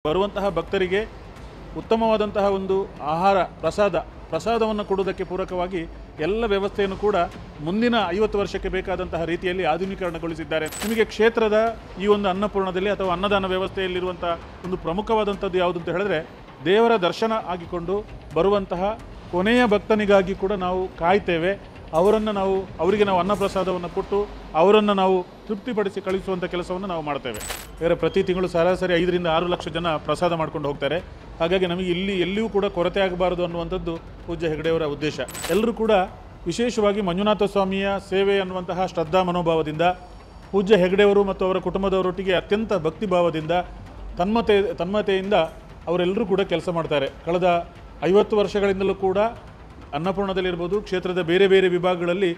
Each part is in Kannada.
ಬರುವಂತಹ ಭಕ್ತರಿಗೆ ಉತ್ತಮವಾದಂತಹ ಒಂದು ಆಹಾರ ಪ್ರಸಾದವನ್ನು ಕೊಡುವುದಕ್ಕೆ ಪೂರಕವಾಗಿ ಎಲ್ಲ ವ್ಯವಸ್ಥೆಯನ್ನು ಕೂಡ ಮುಂದಿನ 50 ವರ್ಷಕ್ಕೆ ಬೇಕಾದಂತಹ ರೀತಿಯಲ್ಲಿ ಆಧುನೀಕರಣಗೊಳಿಸಿದ್ದಾರೆ. ನಿಮಗೆ ಕ್ಷೇತ್ರದ ಈ ಒಂದು ಅನ್ನಪೂರ್ಣದಲ್ಲಿ ಅಥವಾ ಅನ್ನದಾನ ವ್ಯವಸ್ಥೆಯಲ್ಲಿರುವಂಥ ಒಂದು ಪ್ರಮುಖವಾದಂಥದ್ದು ಯಾವುದು ಅಂತ ಹೇಳಿದ್ರೆ, ದೇವರ ದರ್ಶನ ಆಗಿಕೊಂಡು ಬರುವಂತಹ ಕೊನೆಯ ಭಕ್ತನಿಗಾಗಿ ಕೂಡ ನಾವು ಕಾಯ್ತೇವೆ. ಅವರಿಗೆ ನಾವು ಅನ್ನಪ್ರಸಾದವನ್ನು ಕೊಟ್ಟು ಅವರನ್ನು ನಾವು ತೃಪ್ತಿಪಡಿಸಿ ಕಳಿಸುವಂಥ ಕೆಲಸವನ್ನು ನಾವು ಮಾಡ್ತೇವೆ. ಬೇರೆ ಪ್ರತಿ ತಿಂಗಳು ಸರಾಸರಿ 5 ರಿಂದ 6 ಲಕ್ಷ ಜನ ಪ್ರಸಾದ ಮಾಡ್ಕೊಂಡು ಹೋಗ್ತಾರೆ. ಹಾಗಾಗಿ ನಮಗೆ ಎಲ್ಲಿಯೂ ಕೂಡ ಕೊರತೆ ಆಗಬಾರದು ಅನ್ನುವಂಥದ್ದು ಪೂಜ್ಯ ಹೆಗಡೆಯವರ ಉದ್ದೇಶ. ಎಲ್ಲರೂ ಕೂಡ ವಿಶೇಷವಾಗಿ ಮಂಜುನಾಥ ಸ್ವಾಮಿಯ ಸೇವೆ ಅನ್ನುವಂತಹ ಶ್ರದ್ಧಾ ಮನೋಭಾವದಿಂದ ಪೂಜ್ಯ ಹೆಗಡೆಯವರು ಮತ್ತು ಅವರ ಕುಟುಂಬದವರೊಟ್ಟಿಗೆ ಅತ್ಯಂತ ಭಕ್ತಿಭಾವದಿಂದ ತನ್ಮಯತೆಯಿಂದ ಅವರೆಲ್ಲರೂ ಕೂಡ ಕೆಲಸ ಮಾಡ್ತಾರೆ. ಕಳೆದ 50 ವರ್ಷಗಳಿಂದಲೂ ಕೂಡ ಅನ್ನಪೂರ್ಣದಲ್ಲಿರ್ಬೋದು, ಕ್ಷೇತ್ರದ ಬೇರೆ ಬೇರೆ ವಿಭಾಗಗಳಲ್ಲಿ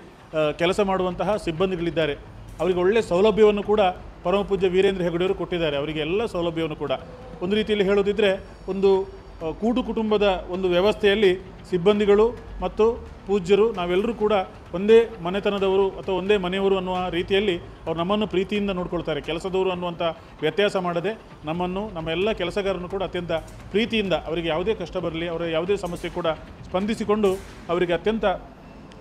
ಕೆಲಸ ಮಾಡುವಂತಹ ಸಿಬ್ಬಂದಿಗಳಿದ್ದಾರೆ. ಅವರಿಗೆ ಒಳ್ಳೆಯ ಸೌಲಭ್ಯವನ್ನು ಕೂಡ ಪರಮ ಪೂಜ್ಯ ವೀರೇಂದ್ರ ಹೆಗಡೆಯವರು ಕೊಟ್ಟಿದ್ದಾರೆ. ಅವರಿಗೆ ಎಲ್ಲ ಸೌಲಭ್ಯವನ್ನು ಕೂಡ ಒಂದು ರೀತಿಯಲ್ಲಿ ಹೇಳೋದಿದ್ದರೆ ಒಂದು ಕೂಡು ಕುಟುಂಬದ ಒಂದು ವ್ಯವಸ್ಥೆಯಲ್ಲಿ ಸಿಬ್ಬಂದಿಗಳು ಮತ್ತು ಪೂಜ್ಯರು ನಾವೆಲ್ಲರೂ ಕೂಡ ಒಂದೇ ಮನೆತನದವರು ಅಥವಾ ಒಂದೇ ಮನೆಯವರು ಅನ್ನುವ ರೀತಿಯಲ್ಲಿ ಅವರು ನಮ್ಮನ್ನು ಪ್ರೀತಿಯಿಂದ ನೋಡ್ಕೊಳ್ತಾರೆ. ಕೆಲಸದವರು ಅನ್ನುವಂಥ ವ್ಯತ್ಯಾಸ ಮಾಡದೆ ನಮ್ಮ ಎಲ್ಲ ಕೆಲಸಗಾರರನ್ನು ಕೂಡ ಅತ್ಯಂತ ಪ್ರೀತಿಯಿಂದ ಅವರಿಗೆ ಯಾವುದೇ ಕಷ್ಟ ಬರಲಿ, ಅವರ ಯಾವುದೇ ಸಮಸ್ಯೆ ಕೂಡ ಸ್ಪಂದಿಸಿಕೊಂಡು ಅವರಿಗೆ ಅತ್ಯಂತ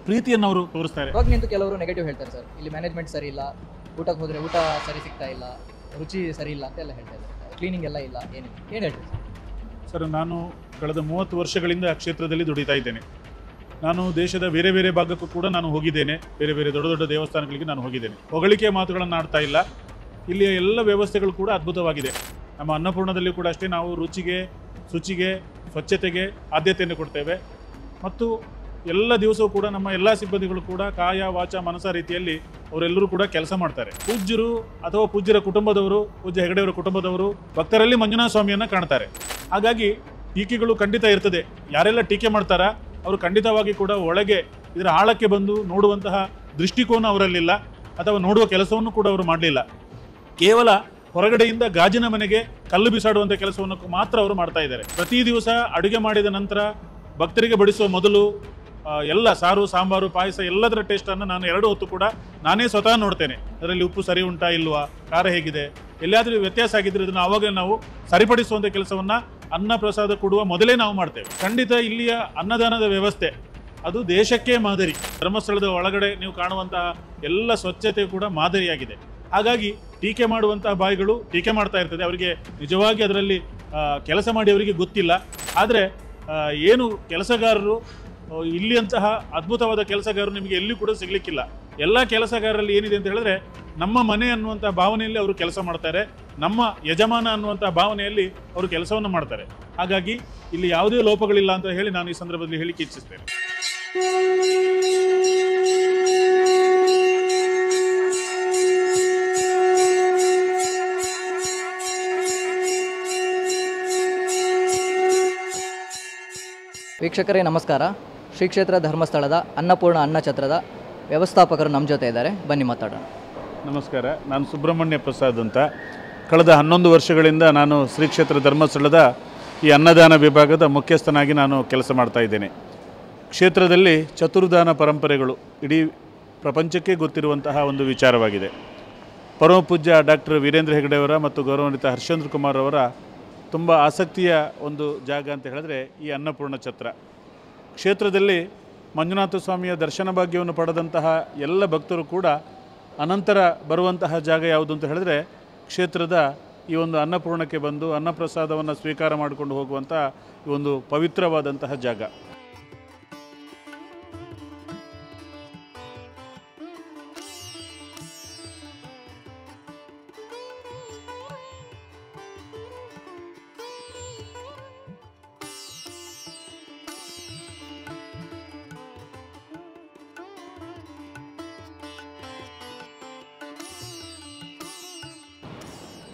ಪ್ರೀತಿಯನ್ನು ಅವರು ತೋರಿಸ್ತಾರೆ. ಇವಾಗ ಕೆಲವರು ನೆಗೆಟಿವ್ ಹೇಳ್ತಾರೆ ಸರ್, ಇಲ್ಲಿ ಮ್ಯಾನೇಜ್ಮೆಂಟ್ ಸರಿ ಇಲ್ಲ, ಊಟಕ್ಕೆ ಹೋದರೆ ಊಟ ಸರಿ ಸಿಗ್ತಾ ಇಲ್ಲ, ರುಚಿ ಸರಿ ಇಲ್ಲ ಅಂತೆಲ್ಲ ಹೇಳ್ತಾ ಇದ್ದಾರೆ, ಕ್ಲೀನಿಂಗ್ ಎಲ್ಲ ಇಲ್ಲ, ಏನು ಹೇಳ್ತೀವಿ ಸರ್? ನಾನು ಕಳೆದ 30 ವರ್ಷಗಳಿಂದ ಕ್ಷೇತ್ರದಲ್ಲಿ ದುಡಿತಾ ಇದ್ದೇನೆ. ನಾನು ದೇಶದ ಬೇರೆ ಬೇರೆ ಭಾಗಕ್ಕೂ ಕೂಡ ನಾನು ಹೋಗಿದ್ದೇನೆ. ಬೇರೆ ಬೇರೆ ದೊಡ್ಡ ದೊಡ್ಡ ದೇವಸ್ಥಾನಗಳಿಗೆ ನಾನು ಹೋಗಿದ್ದೇನೆ. ಹೊಗಳಿಕೆ ಮಾತುಗಳನ್ನು ಆಡ್ತಾ ಇಲ್ಲ. ಇಲ್ಲಿಯ ಎಲ್ಲ ವ್ಯವಸ್ಥೆಗಳು ಕೂಡ ಅದ್ಭುತವಾಗಿದೆ. ನಮ್ಮ ಅನ್ನಪೂರ್ಣದಲ್ಲಿ ಕೂಡ ಅಷ್ಟೇ ನಾವು ರುಚಿಗೆ, ಶುಚಿಗೆ, ಸ್ವಚ್ಛತೆಗೆ ಆದ್ಯತೆಯನ್ನು ಕೊಡ್ತೇವೆ. ಮತ್ತು ಎಲ್ಲ ದಿವಸವೂ ಕೂಡ ನಮ್ಮ ಎಲ್ಲ ಸಿಬ್ಬಂದಿಗಳು ಕೂಡ ಕಾಯ ವಾಚ ಮನಸ ರೀತಿಯಲ್ಲಿ ಅವರೆಲ್ಲರೂ ಕೂಡ ಕೆಲಸ ಮಾಡ್ತಾರೆ. ಪೂಜ್ಯರು ಅಥವಾ ಪೂಜ್ಯರ ಕುಟುಂಬದವರು, ಪೂಜ್ಯ ಹೆಗಡೆಯವರ ಕುಟುಂಬದವರು ಭಕ್ತರಲ್ಲಿ ಮಂಜುನಾಥ ಸ್ವಾಮಿಯನ್ನು ಕಾಣ್ತಾರೆ. ಹಾಗಾಗಿ ಟೀಕೆಗಳು ಖಂಡಿತ ಇರ್ತದೆ. ಯಾರೆಲ್ಲ ಟೀಕೆ ಮಾಡ್ತಾರ ಅವರು ಖಂಡಿತವಾಗಿ ಕೂಡ ಒಳಗೆ ಇದರ ಆಳಕ್ಕೆ ಬಂದು ನೋಡುವಂತಹ ದೃಷ್ಟಿಕೋನ ಅವರಲ್ಲಿಲ್ಲ, ಅಥವಾ ನೋಡುವ ಕೆಲಸವನ್ನು ಕೂಡ ಅವರು ಮಾಡಲಿಲ್ಲ. ಕೇವಲ ಹೊರಗಡೆಯಿಂದ ಗಾಜಿನ ಮನೆಗೆ ಕಲ್ಲು ಬಿಸಾಡುವಂಥ ಕೆಲಸವನ್ನು ಮಾತ್ರ ಅವರು ಮಾಡ್ತಾ ಇದ್ದಾರೆ. ಪ್ರತಿ ದಿವಸ ಅಡುಗೆ ಮಾಡಿದ ನಂತರ ಭಕ್ತರಿಗೆ ಬಡಿಸುವ ಮೊದಲು ಎಲ್ಲ ಸಾರು, ಸಾಂಬಾರು, ಪಾಯಸ ಎಲ್ಲದರ ಟೇಸ್ಟನ್ನು ನಾನು 2 ಹೊತ್ತು ಕೂಡ ನಾನೇ ಸ್ವತಃ ನೋಡ್ತೇನೆ. ಅದರಲ್ಲಿ ಉಪ್ಪು ಸರಿ ಉಂಟಾ ಇಲ್ವಾ, ಖಾರ ಹೇಗಿದೆ, ಎಲ್ಲಿಯಾದರೂ ವ್ಯತ್ಯಾಸ ಆಗಿದ್ದರೆ ಇದನ್ನು ಆವಾಗ ನಾವು ಸರಿಪಡಿಸುವಂಥ ಕೆಲಸವನ್ನು ಅನ್ನ ಪ್ರಸಾದ ಕೊಡುವ ಮೊದಲೇ ನಾವು ಮಾಡ್ತೇವೆ. ಖಂಡಿತ ಇಲ್ಲಿಯ ಅನ್ನದಾನದ ವ್ಯವಸ್ಥೆ ಅದು ದೇಶಕ್ಕೆ ಮಾದರಿ. ಧರ್ಮಸ್ಥಳದ ಒಳಗಡೆ ನೀವು ಕಾಣುವಂತಹ ಎಲ್ಲ ಸ್ವಚ್ಛತೆ ಕೂಡ ಮಾದರಿಯಾಗಿದೆ. ಹಾಗಾಗಿ ಟೀಕೆ ಮಾಡುವಂತಹ ಬಾಯಿಗಳು ಟೀಕೆ ಮಾಡ್ತಾ ಇರ್ತದೆ. ಅವರಿಗೆ ನಿಜವಾಗಿ ಅದರಲ್ಲಿ ಕೆಲಸ ಮಾಡಿ ಅವರಿಗೆ ಗೊತ್ತಿಲ್ಲ. ಆದರೆ ಏನು ಕೆಲಸಗಾರರು ಇಲ್ಲಿಯಂತಹ ಅದ್ಭುತವಾದ ಕೆಲಸಗಾರರು ನಿಮಗೆ ಎಲ್ಲಿ ಕೂಡ ಸಿಗಲಿಕ್ಕಿಲ್ಲ. ಎಲ್ಲ ಕೆಲಸಗಾರರಲ್ಲಿ ಏನಿದೆ ಅಂತ ಹೇಳಿದ್ರೆ, ನಮ್ಮ ಮನೆ ಅನ್ನುವಂಥ ಭಾವನೆಯಲ್ಲಿ ಅವರು ಕೆಲಸ ಮಾಡ್ತಾರೆ, ನಮ್ಮ ಯಜಮಾನ ಅನ್ನುವಂಥ ಭಾವನೆಯಲ್ಲಿ ಅವರು ಕೆಲಸವನ್ನು ಮಾಡ್ತಾರೆ. ಹಾಗಾಗಿ ಇಲ್ಲಿ ಯಾವುದೇ ಲೋಪಗಳಿಲ್ಲ ಅಂತ ಹೇಳಿ ನಾನು ಈ ಸಂದರ್ಭದಲ್ಲಿ ಹೇಳಿಕ್ಕೆ ಇಚ್ಛಿಸ್ತೇನೆ. ವೀಕ್ಷಕರೇ ನಮಸ್ಕಾರ. ಶ್ರೀ ಕ್ಷೇತ್ರ ಧರ್ಮಸ್ಥಳದ ಅನ್ನಪೂರ್ಣ ಅನ್ನಛತ್ರದ ವ್ಯವಸ್ಥಾಪಕರು ನಮ್ಮ ಜೊತೆ ಇದ್ದಾರೆ, ಬನ್ನಿ ಮಾತಾಡೋಣ. ನಮಸ್ಕಾರ, ನಾನು ಸುಬ್ರಹ್ಮಣ್ಯ ಪ್ರಸಾದ್ ಅಂತ. ಕಳೆದ 11 ವರ್ಷಗಳಿಂದ ನಾನು ಶ್ರೀ ಕ್ಷೇತ್ರ ಧರ್ಮಸ್ಥಳದ ಈ ಅನ್ನದಾನ ವಿಭಾಗದ ಮುಖ್ಯಸ್ಥನಾಗಿ ನಾನು ಕೆಲಸ ಮಾಡ್ತಾ ಇದ್ದೇನೆ. ಕ್ಷೇತ್ರದಲ್ಲಿ ಚತುರ್ದಾನ ಪರಂಪರೆಗಳು ಇಡೀ ಪ್ರಪಂಚಕ್ಕೆ ಗೊತ್ತಿರುವಂತಹ ಒಂದು ವಿಚಾರವಾಗಿದೆ. ಪರಮ ಪೂಜ್ಯ ಡಾಕ್ಟರ್ ವೀರೇಂದ್ರ ಹೆಗಡೆಯವರ ಮತ್ತು ಗೌರವಾನ್ವಿತ ಹರ್ಷೇಂದ್ರ ಕುಮಾರ್ ಅವರ ತುಂಬ ಆಸಕ್ತಿಯ ಒಂದು ಜಾಗ ಅಂತ ಹೇಳಿದ್ರೆ ಈ ಅನ್ನಪೂರ್ಣ ಛತ್ರ. ಕ್ಷೇತ್ರದಲ್ಲಿ ಮಂಜುನಾಥ ಸ್ವಾಮಿಯ ದರ್ಶನ ಭಾಗ್ಯವನ್ನು ಪಡೆದಂತಹ ಎಲ್ಲ ಭಕ್ತರು ಕೂಡ ಅನಂತರ ಬರುವಂತಹ ಜಾಗ ಯಾವುದು ಅಂತ ಹೇಳಿದ್ರೆ, ಕ್ಷೇತ್ರದ ಈ ಒಂದು ಅನ್ನಪೂರ್ಣಕ್ಕೆ ಬಂದು ಅನ್ನಪ್ರಸಾದವನ್ನು ಸ್ವೀಕಾರ ಮಾಡಿಕೊಂಡು ಹೋಗುವಂಥ ಈ ಒಂದು ಪವಿತ್ರವಾದಂತಹ ಜಾಗ.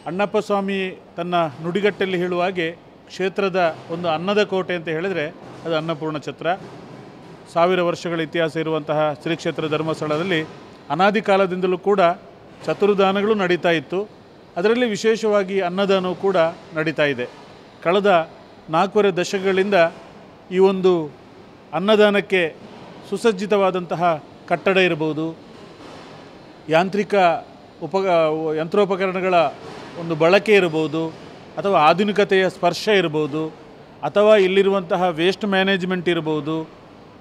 ಅಣ್ಣಪ್ಪ ಸ್ವಾಮಿ ತನ್ನ ನುಡಿಗಟ್ಟಲ್ಲಿ ಹೇಳುವ ಹಾಗೆ ಕ್ಷೇತ್ರದ ಒಂದು ಅನ್ನದ ಕೋಟೆ ಅಂತ ಹೇಳಿದರೆ ಅದು ಅನ್ನಪೂರ್ಣ ಛತ್ರ. 1000 ವರ್ಷಗಳ ಇತಿಹಾಸ ಇರುವಂತಹ ಶ್ರೀ ಕ್ಷೇತ್ರ ಧರ್ಮಸ್ಥಳದಲ್ಲಿ ಅನಾದಿ ಕಾಲದಿಂದಲೂ ಕೂಡ ಚತುರ್ದಾನಗಳು ನಡೀತಾ ಇತ್ತು. ಅದರಲ್ಲಿ ವಿಶೇಷವಾಗಿ ಅನ್ನದಾನವೂ ಕೂಡ ನಡೀತಾ ಇದೆ. ಕಳೆದ 4.5 ದಶಕಗಳಿಂದ ಈ ಒಂದು ಅನ್ನದಾನಕ್ಕೆ ಸುಸಜ್ಜಿತವಾದಂತಹ ಕಟ್ಟಡ ಇರಬಹುದು, ಯಂತ್ರೋಪಕರಣಗಳ ಒಂದು ಬಳಕೆ ಇರಬಹುದು, ಅಥವಾ ಆಧುನಿಕತೆಯ ಸ್ಪರ್ಶ ಇರ್ಬೋದು, ಅಥವಾ ಇಲ್ಲಿರುವಂತಹ ವೇಸ್ಟ್ ಮ್ಯಾನೇಜ್ಮೆಂಟ್ ಇರ್ಬೋದು,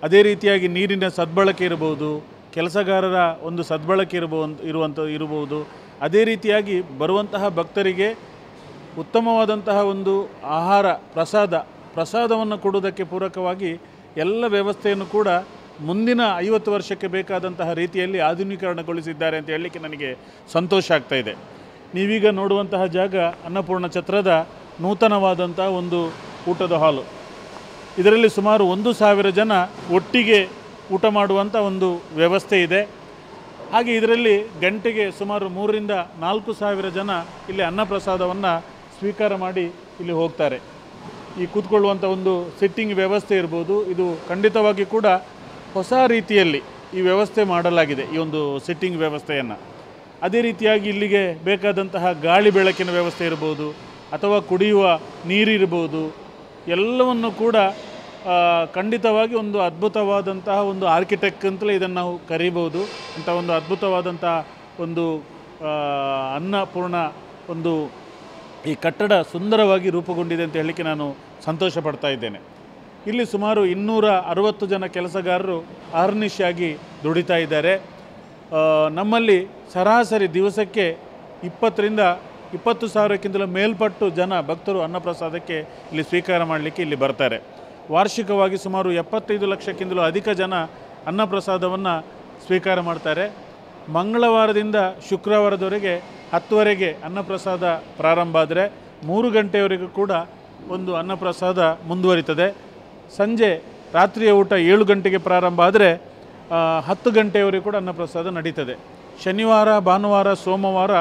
ಅದೇ ರೀತಿಯಾಗಿ ನೀರಿನ ಸದ್ಬಳಕೆ ಇರ್ಬೋದು, ಕೆಲಸಗಾರರ ಒಂದು ಸದ್ಬಳಕೆ ಇರ್ಬೋದು. ಅದೇ ರೀತಿಯಾಗಿ ಬರುವಂತಹ ಭಕ್ತರಿಗೆ ಉತ್ತಮವಾದಂತಹ ಒಂದು ಆಹಾರ ಪ್ರಸಾದವನ್ನು ಕೊಡುವುದಕ್ಕೆ ಪೂರಕವಾಗಿ ಎಲ್ಲ ವ್ಯವಸ್ಥೆಯನ್ನು ಕೂಡ ಮುಂದಿನ 50 ವರ್ಷಕ್ಕೆ ಬೇಕಾದಂತಹ ರೀತಿಯಲ್ಲಿ ಆಧುನೀಕರಣಗೊಳಿಸಿದ್ದಾರೆ ಅಂತ ಹೇಳಲಿಕ್ಕೆ ನನಗೆ ಸಂತೋಷ ಆಗ್ತಾ ಇದೆ. ನೀವೀಗ ನೋಡುವಂತಹ ಜಾಗ ಅನ್ನಪೂರ್ಣ ಛತ್ರದ ನೂತನವಾದಂಥ ಒಂದು ಊಟದ ಹಾಲು. ಇದರಲ್ಲಿ ಸುಮಾರು 1,000 ಜನ ಒಟ್ಟಿಗೆ ಊಟ ಮಾಡುವಂಥ ಒಂದು ವ್ಯವಸ್ಥೆ ಇದೆ. ಹಾಗೆ ಇದರಲ್ಲಿ ಗಂಟೆಗೆ ಸುಮಾರು 3,000 ರಿಂದ 4,000 ಜನ ಇಲ್ಲಿ ಅನ್ನಪ್ರಸಾದವನ್ನು ಸ್ವೀಕಾರ ಮಾಡಿ ಇಲ್ಲಿ ಹೋಗ್ತಾರೆ. ಈ ಕೂತ್ಕೊಳ್ಳುವಂಥ ಒಂದು ಸಿಟ್ಟಿಂಗ್ ವ್ಯವಸ್ಥೆ ಇರ್ಬೋದು, ಇದು ಖಂಡಿತವಾಗಿ ಕೂಡ ಹೊಸ ರೀತಿಯಲ್ಲಿ ಈ ವ್ಯವಸ್ಥೆ ಮಾಡಲಾಗಿದೆ, ಈ ಒಂದು ಸಿಟ್ಟಿಂಗ್ ವ್ಯವಸ್ಥೆಯನ್ನು. ಅದೇ ರೀತಿಯಾಗಿ ಇಲ್ಲಿಗೆ ಬೇಕಾದಂತಹ ಗಾಳಿ ಬೆಳಕಿನ ವ್ಯವಸ್ಥೆ ಇರ್ಬೋದು, ಅಥವಾ ಕುಡಿಯುವ ನೀರಿರ್ಬೋದು, ಎಲ್ಲವನ್ನು ಕೂಡ ಖಂಡಿತವಾಗಿ ಒಂದು ಅದ್ಭುತವಾದಂತಹ ಒಂದು ಆರ್ಕಿಟೆಕ್ಟ್ ಅಂತಲೇ ಇದನ್ನು ನಾವು ಕರೀಬೋದು. ಅಂಥ ಒಂದು ಅದ್ಭುತವಾದಂತಹ ಒಂದು ಅನ್ನಪೂರ್ಣ ಒಂದು ಈ ಕಟ್ಟಡ ಸುಂದರವಾಗಿ ರೂಪುಗೊಂಡಿದೆ ಅಂತ ಹೇಳಲಿಕ್ಕೆ ನಾನು ಸಂತೋಷ ಪಡ್ತಾ ಇದ್ದೇನೆ. ಇಲ್ಲಿ ಸುಮಾರು 260 ಜನ ಕೆಲಸಗಾರರು ಅಹರ್ನಿಶಿಯಾಗಿ ದುಡಿತಾ ಇದ್ದಾರೆ. ನಮ್ಮಲ್ಲಿ ಸರಾಸರಿ ದಿವಸಕ್ಕೆ 20 ರಿಂದ 20 ಸಾವಿರಕ್ಕಿಂತಲೂ ಮೇಲ್ಪಟ್ಟು ಜನ ಭಕ್ತರು ಅನ್ನಪ್ರಸಾದಕ್ಕೆ ಇಲ್ಲಿ ಸ್ವೀಕಾರ ಮಾಡಲಿಕ್ಕೆ ಇಲ್ಲಿ ಬರ್ತಾರೆ. ವಾರ್ಷಿಕವಾಗಿ ಸುಮಾರು 75 ಲಕ್ಷಕ್ಕಿಂತಲೂ ಅಧಿಕ ಜನ ಅನ್ನಪ್ರಸಾದವನ್ನು ಸ್ವೀಕಾರ ಮಾಡ್ತಾರೆ. ಮಂಗಳವಾರದಿಂದ ಶುಕ್ರವಾರದವರೆಗೆ 10ವರೆಗೆ ಅನ್ನಪ್ರಸಾದ ಪ್ರಾರಂಭ ಆದರೆ 3 ಗಂಟೆಯವರೆಗೂ ಕೂಡ ಒಂದು ಅನ್ನಪ್ರಸಾದ ಮುಂದುವರಿತದೆ. ಸಂಜೆ ರಾತ್ರಿಯ ಊಟ 7 ಗಂಟೆಗೆ ಪ್ರಾರಂಭ ಆದರೆ 10 ಗಂಟೆಯವರೆಗೂ ಕೂಡ ಅನ್ನಪ್ರಸಾದ ನಡೀತದೆ. ಶನಿವಾರ, ಭಾನುವಾರ, ಸೋಮವಾರ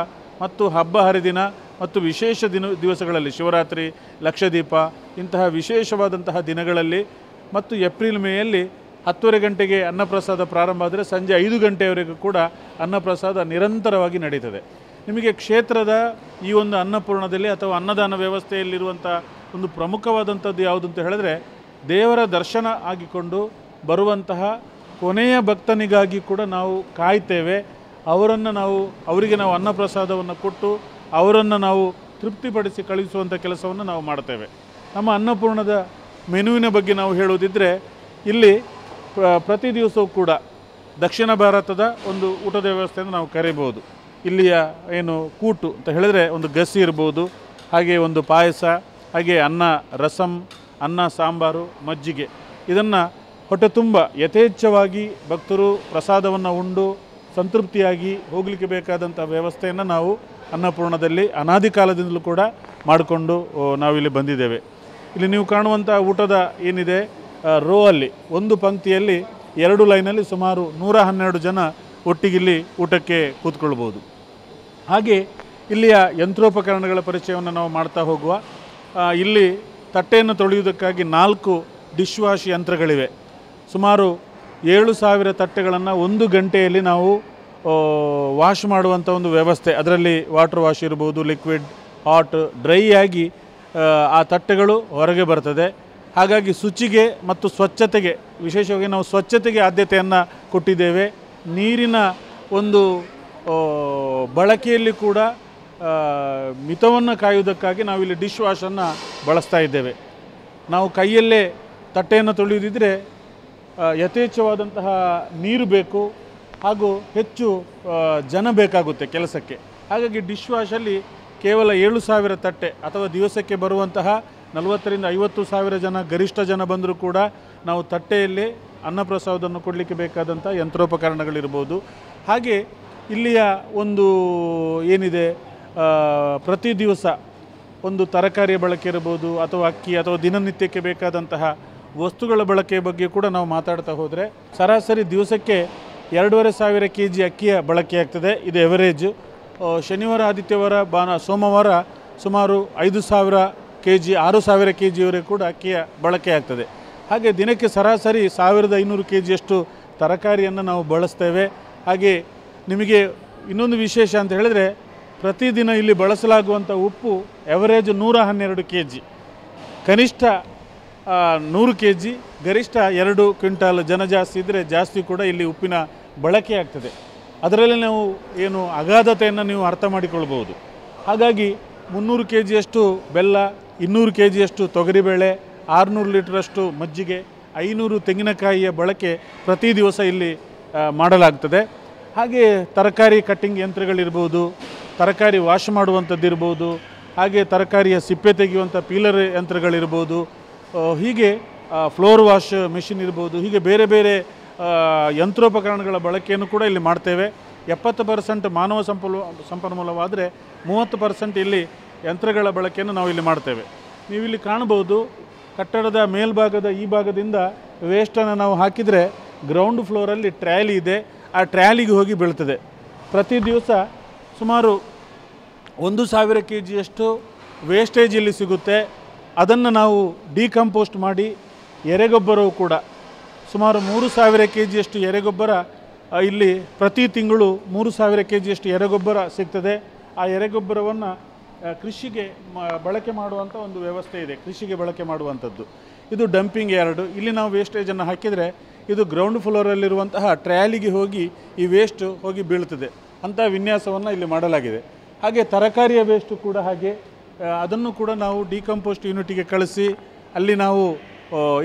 ಮತ್ತು ಹಬ್ಬ ಹರಿದಿನ ಮತ್ತು ವಿಶೇಷ ದಿವಸಗಳಲ್ಲಿ ಶಿವರಾತ್ರಿ, ಲಕ್ಷದೀಪ ಇಂತಹ ವಿಶೇಷವಾದಂತಹ ದಿನಗಳಲ್ಲಿ ಮತ್ತು ಏಪ್ರಿಲ್ ಮೇಯಲ್ಲಿ 10:30 ಗಂಟೆಗೆ ಅನ್ನಪ್ರಸಾದ ಪ್ರಾರಂಭ ಆದರೆ ಸಂಜೆ 5 ಗಂಟೆಯವರೆಗೂ ಕೂಡ ಅನ್ನಪ್ರಸಾದ ನಿರಂತರವಾಗಿ ನಡೀತದೆ. ನಿಮಗೆ ಕ್ಷೇತ್ರದ ಈ ಒಂದು ಅನ್ನಪೂರ್ಣದಲ್ಲಿ ಅಥವಾ ಅನ್ನದಾನ ವ್ಯವಸ್ಥೆಯಲ್ಲಿರುವಂಥ ಒಂದು ಪ್ರಮುಖವಾದಂಥದ್ದು ಯಾವುದು ಅಂತ ಹೇಳಿದ್ರೆ, ದೇವರ ದರ್ಶನ ಆಗಿಕೊಂಡು ಬರುವಂತಹ ಕೊನೆಯ ಭಕ್ತನಿಗಾಗಿ ಕೂಡ ನಾವು ಕಾಯ್ತೇವೆ. ಅವರಿಗೆ ನಾವು ಅನ್ನಪ್ರಸಾದವನ್ನು ಕೊಟ್ಟು ಅವರನ್ನು ನಾವು ತೃಪ್ತಿಪಡಿಸಿ ಕಳಿಸುವಂಥ ಕೆಲಸವನ್ನು ನಾವು ಮಾಡ್ತೇವೆ. ನಮ್ಮ ಅನ್ನಪೂರ್ಣದ ಮೆನುವಿನ ಬಗ್ಗೆ ನಾವು ಹೇಳುವುದಿದ್ದರೆ, ಇಲ್ಲಿ ಪ್ರತಿ ದಿವಸವೂ ಕೂಡ ದಕ್ಷಿಣ ಭಾರತದ ಒಂದು ಊಟದ ವ್ಯವಸ್ಥೆಯನ್ನು ನಾವು ಕರೀಬೋದು. ಇಲ್ಲಿಯ ಏನು ಕೂಟು ಅಂತ ಹೇಳಿದ್ರೆ ಒಂದು ಗಸಿ ಇರ್ಬೋದು, ಹಾಗೆ ಒಂದು ಪಾಯಸ, ಹಾಗೆ ಅನ್ನ ರಸಂ, ಅನ್ನ ಸಾಂಬಾರು, ಮಜ್ಜಿಗೆ, ಇದನ್ನು ಹೊಟ್ಟೆ ತುಂಬ ಯಥೇಚ್ಛವಾಗಿ ಭಕ್ತರು ಪ್ರಸಾದವನ್ನು ಉಂಡು ಸಂತೃಪ್ತಿಯಾಗಿ ಹೋಗಲಿಕ್ಕೆ ಬೇಕಾದಂಥ ವ್ಯವಸ್ಥೆಯನ್ನು ನಾವು ಅನ್ನಪೂರ್ಣದಲ್ಲಿ ಅನಾದಿ ಕಾಲದಿಂದಲೂ ಕೂಡ ಮಾಡಿಕೊಂಡು ನಾವಿಲ್ಲಿ ಬಂದಿದ್ದೇವೆ. ಇಲ್ಲಿ ನೀವು ಕಾಣುವಂಥ ಊಟದ ಏನಿದೆ ರೋ ಅಲ್ಲಿ ಒಂದು ಪಂಕ್ತಿಯಲ್ಲಿ 2 ಲೈನಲ್ಲಿ ಸುಮಾರು 112 ಜನ ಒಟ್ಟಿಗಿಲ್ಲಿ ಊಟಕ್ಕೆ ಕೂತ್ಕೊಳ್ಬೋದು. ಹಾಗೆ ಇಲ್ಲಿಯ ಯಂತ್ರೋಪಕರಣಗಳ ಪರಿಚಯವನ್ನು ನಾವು ಮಾಡ್ತಾ ಹೋಗುವ. ಇಲ್ಲಿ ತಟ್ಟೆಯನ್ನು ತೊಳೆಯುವುದಕ್ಕಾಗಿ 4 ಡಿಶ್ ವಾಶ್ ಯಂತ್ರಗಳಿವೆ. ಸುಮಾರು 7,000 ತಟ್ಟೆಗಳನ್ನು 1 ಗಂಟೆಯಲ್ಲಿ ನಾವು ವಾಶ್ ಮಾಡುವಂಥ ಒಂದು ವ್ಯವಸ್ಥೆ. ಅದರಲ್ಲಿ ವಾಟರ್ ವಾಶ್ ಇರ್ಬೋದು, ಲಿಕ್ವಿಡ್, ಹಾಟ್, ಡ್ರೈ ಆಗಿ ಆ ತಟ್ಟೆಗಳು ಹೊರಗೆ ಬರ್ತದೆ. ಹಾಗಾಗಿ ಶುಚಿಗೆ ಮತ್ತು ಸ್ವಚ್ಛತೆಗೆ, ವಿಶೇಷವಾಗಿ ನಾವು ಸ್ವಚ್ಛತೆಗೆ ಆದ್ಯತೆಯನ್ನು ಕೊಟ್ಟಿದ್ದೇವೆ. ನೀರಿನ ಒಂದು ಬಳಕೆಯಲ್ಲಿ ಕೂಡ ಮಿತವನ್ನು ಕಾಯುವುದಕ್ಕಾಗಿ ನಾವಿಲ್ಲಿ ಡಿಶ್ ವಾಶನ್ನು ಬಳಸ್ತಾ ಇದ್ದೇವೆ. ನಾವು ಕೈಯಲ್ಲೇ ತಟ್ಟೆಯನ್ನು ತೊಳೆಯುವುದಿದ್ದರೆ ಯಥೇಚ್ಛವಾದಂತಹ ನೀರು ಬೇಕು, ಹಾಗೂ ಹೆಚ್ಚು ಜನ ಬೇಕಾಗುತ್ತೆ ಕೆಲಸಕ್ಕೆ. ಹಾಗಾಗಿ ಡಿಶ್ ವಾಶಲ್ಲಿ ಕೇವಲ 7,000 ತಟ್ಟೆ ಅಥವಾ ದಿವಸಕ್ಕೆ ಬರುವಂತಹ 40 ರಿಂದ 50 ಸಾವಿರ ಜನ ಗರಿಷ್ಠ ಜನ ಬಂದರೂ ಕೂಡ ನಾವು ತಟ್ಟೆಯಲ್ಲಿ ಅನ್ನಪ್ರಸಾದವನ್ನು ಕೊಡಲಿಕ್ಕೆ ಬೇಕಾದಂಥ ಯಂತ್ರೋಪಕರಣಗಳಿರ್ಬೋದು. ಹಾಗೆ ಇಲ್ಲಿಯ ಒಂದು ಏನಿದೆ, ಪ್ರತಿ ದಿವಸ ಒಂದು ತರಕಾರಿಯ ಬಳಕೆ ಇರ್ಬೋದು, ಅಥವಾ ಅಕ್ಕಿ ಅಥವಾ ದಿನನಿತ್ಯಕ್ಕೆ ಬೇಕಾದಂತಹ ವಸ್ತುಗಳ ಬಳಕೆಯ ಬಗ್ಗೆ ಕೂಡ ನಾವು ಮಾತಾಡ್ತಾ ಹೋದರೆ ಸರಾಸರಿ ದಿವಸಕ್ಕೆ 2,500 kg ಅಕ್ಕಿಯ ಬಳಕೆ ಆಗ್ತದೆ. ಇದು ಎವರೇಜ್. ಶನಿವಾರ, ಆದಿತ್ಯವಾರ, ಸೋಮವಾರ ಸುಮಾರು 5,000 kg 6,000 kgವರೆಗೆ ಕೂಡ ಅಕ್ಕಿಯ ಬಳಕೆ ಆಗ್ತದೆ. ಹಾಗೆ ದಿನಕ್ಕೆ ಸರಾಸರಿ 1,500 kgಯಷ್ಟು ತರಕಾರಿಯನ್ನು ನಾವು ಬಳಸ್ತೇವೆ. ಹಾಗೆ ನಿಮಗೆ ಇನ್ನೊಂದು ವಿಶೇಷ ಅಂತ ಹೇಳಿದರೆ, ಪ್ರತಿದಿನ ಇಲ್ಲಿ ಬಳಸಲಾಗುವಂಥ ಉಪ್ಪು ಎವರೇಜ್ 112 kg, ಕನಿಷ್ಠ 100 kg, ಗರಿಷ್ಠ 2 ಕ್ವಿಂಟಾಲ್. ಜನ ಜಾಸ್ತಿ ಇದ್ದರೆ ಜಾಸ್ತಿ ಕೂಡ ಇಲ್ಲಿ ಉಪ್ಪಿನ ಬಳಕೆ ಆಗ್ತದೆ. ಅದರಲ್ಲಿ ನಾವು ಏನು ಅಗಾಧತೆಯನ್ನು ನೀವು ಅರ್ಥ ಮಾಡಿಕೊಳ್ಬೋದು. ಹಾಗಾಗಿ 300 ಕೆ ಜಿಯಷ್ಟು ಬೆಲ್ಲ, 200 ಕೆ ಜಿಯಷ್ಟು ತೊಗರಿಬೇಳೆ, 600 ಲೀಟ್ರಷ್ಟು ಮಜ್ಜಿಗೆ, 500 ತೆಂಗಿನಕಾಯಿಯ ಬಳಕೆ ಪ್ರತಿ ದಿವಸ ಇಲ್ಲಿ ಮಾಡಲಾಗ್ತದೆ. ಹಾಗೆ ತರಕಾರಿ ಕಟ್ಟಿಂಗ್ ಯಂತ್ರಗಳಿರ್ಬೋದು, ತರಕಾರಿ ವಾಶ್ ಮಾಡುವಂಥದ್ದಿರ್ಬೋದು, ಹಾಗೆ ತರಕಾರಿಯ ಸಿಪ್ಪೆ ತೆಗೆಯುವಂಥ ಪೀಲರ್ ಯಂತ್ರಗಳಿರ್ಬೋದು, ಹೀಗೆ ಫ್ಲೋರ್ ವಾಶ್ ಮೆಷಿನ್ ಇರ್ಬೋದು, ಹೀಗೆ ಬೇರೆ ಬೇರೆ ಯಂತ್ರೋಪಕರಣಗಳ ಬಳಕೆಯನ್ನು ಕೂಡ ಇಲ್ಲಿ ಮಾಡ್ತೇವೆ. 70% ಮಾನವ ಸಂಪನ್ಮೂಲವಾದರೆ 30% ಇಲ್ಲಿ ಯಂತ್ರಗಳ ಬಳಕೆಯನ್ನು ನಾವು ಇಲ್ಲಿ ಮಾಡ್ತೇವೆ. ನೀವಿಲ್ಲಿ ಕಾಣ್ಬೋದು, ಕಟ್ಟಡದ ಮೇಲ್ಭಾಗದ ಈ ಭಾಗದಿಂದ ವೇಸ್ಟನ್ನು ನಾವು ಹಾಕಿದರೆ ಗ್ರೌಂಡ್ ಫ್ಲೋರಲ್ಲಿ ಟ್ರ್ಯಾಲಿ ಇದೆ, ಆ ಟ್ರ್ಯಾಲಿಗೆ ಹೋಗಿ ಬೀಳ್ತದೆ. ಪ್ರತಿ ದಿವಸ ಸುಮಾರು 1000 ಕೆ ಜಿಯಷ್ಟು ವೇಸ್ಟೇಜ್ ಇಲ್ಲಿ ಸಿಗುತ್ತೆ. ಅದನ್ನು ನಾವು ಡಿಕಂಪೋಸ್ಟ್ ಮಾಡಿ ಎರೆಗೊಬ್ಬರವು ಕೂಡ ಸುಮಾರು 3000 ಕೆ ಜಿಯಷ್ಟು ಎರೆಗೊಬ್ಬರ ಇಲ್ಲಿ ಪ್ರತಿ ತಿಂಗಳು 3000 ಕೆ ಜಿಯಷ್ಟು ಎರೆಗೊಬ್ಬರ ಸಿಗ್ತದೆ. ಆ ಎರೆಗೊಬ್ಬರವನ್ನು ಕೃಷಿಗೆ ಬಳಕೆ ಮಾಡುವಂಥ ಒಂದು ವ್ಯವಸ್ಥೆ ಇದೆ, ಕೃಷಿಗೆ ಬಳಕೆ ಮಾಡುವಂಥದ್ದು. ಇದು ಡಂಪಿಂಗ್ ಯಾರ್ಡು. ಇಲ್ಲಿ ನಾವು ವೇಸ್ಟೇಜನ್ನು ಹಾಕಿದರೆ ಇದು ಗ್ರೌಂಡ್ ಫ್ಲೋರಲ್ಲಿರುವಂತಹ ಟ್ರ್ಯಾಲಿಗೆ ಹೋಗಿ ಈ ವೇಸ್ಟ್ ಹೋಗಿ ಬೀಳ್ತದೆ. ಅಂಥ ವಿನ್ಯಾಸವನ್ನು ಇಲ್ಲಿ ಮಾಡಲಾಗಿದೆ. ಹಾಗೆ ತರಕಾರಿಯ ವೇಸ್ಟು ಕೂಡ ಹಾಗೆ, ಅದನ್ನು ಕೂಡ ನಾವು ಡಿಕಂಪೋಸ್ಟ್ ಯೂನಿಟಿಗೆ ಕಳಿಸಿ ಅಲ್ಲಿ ನಾವು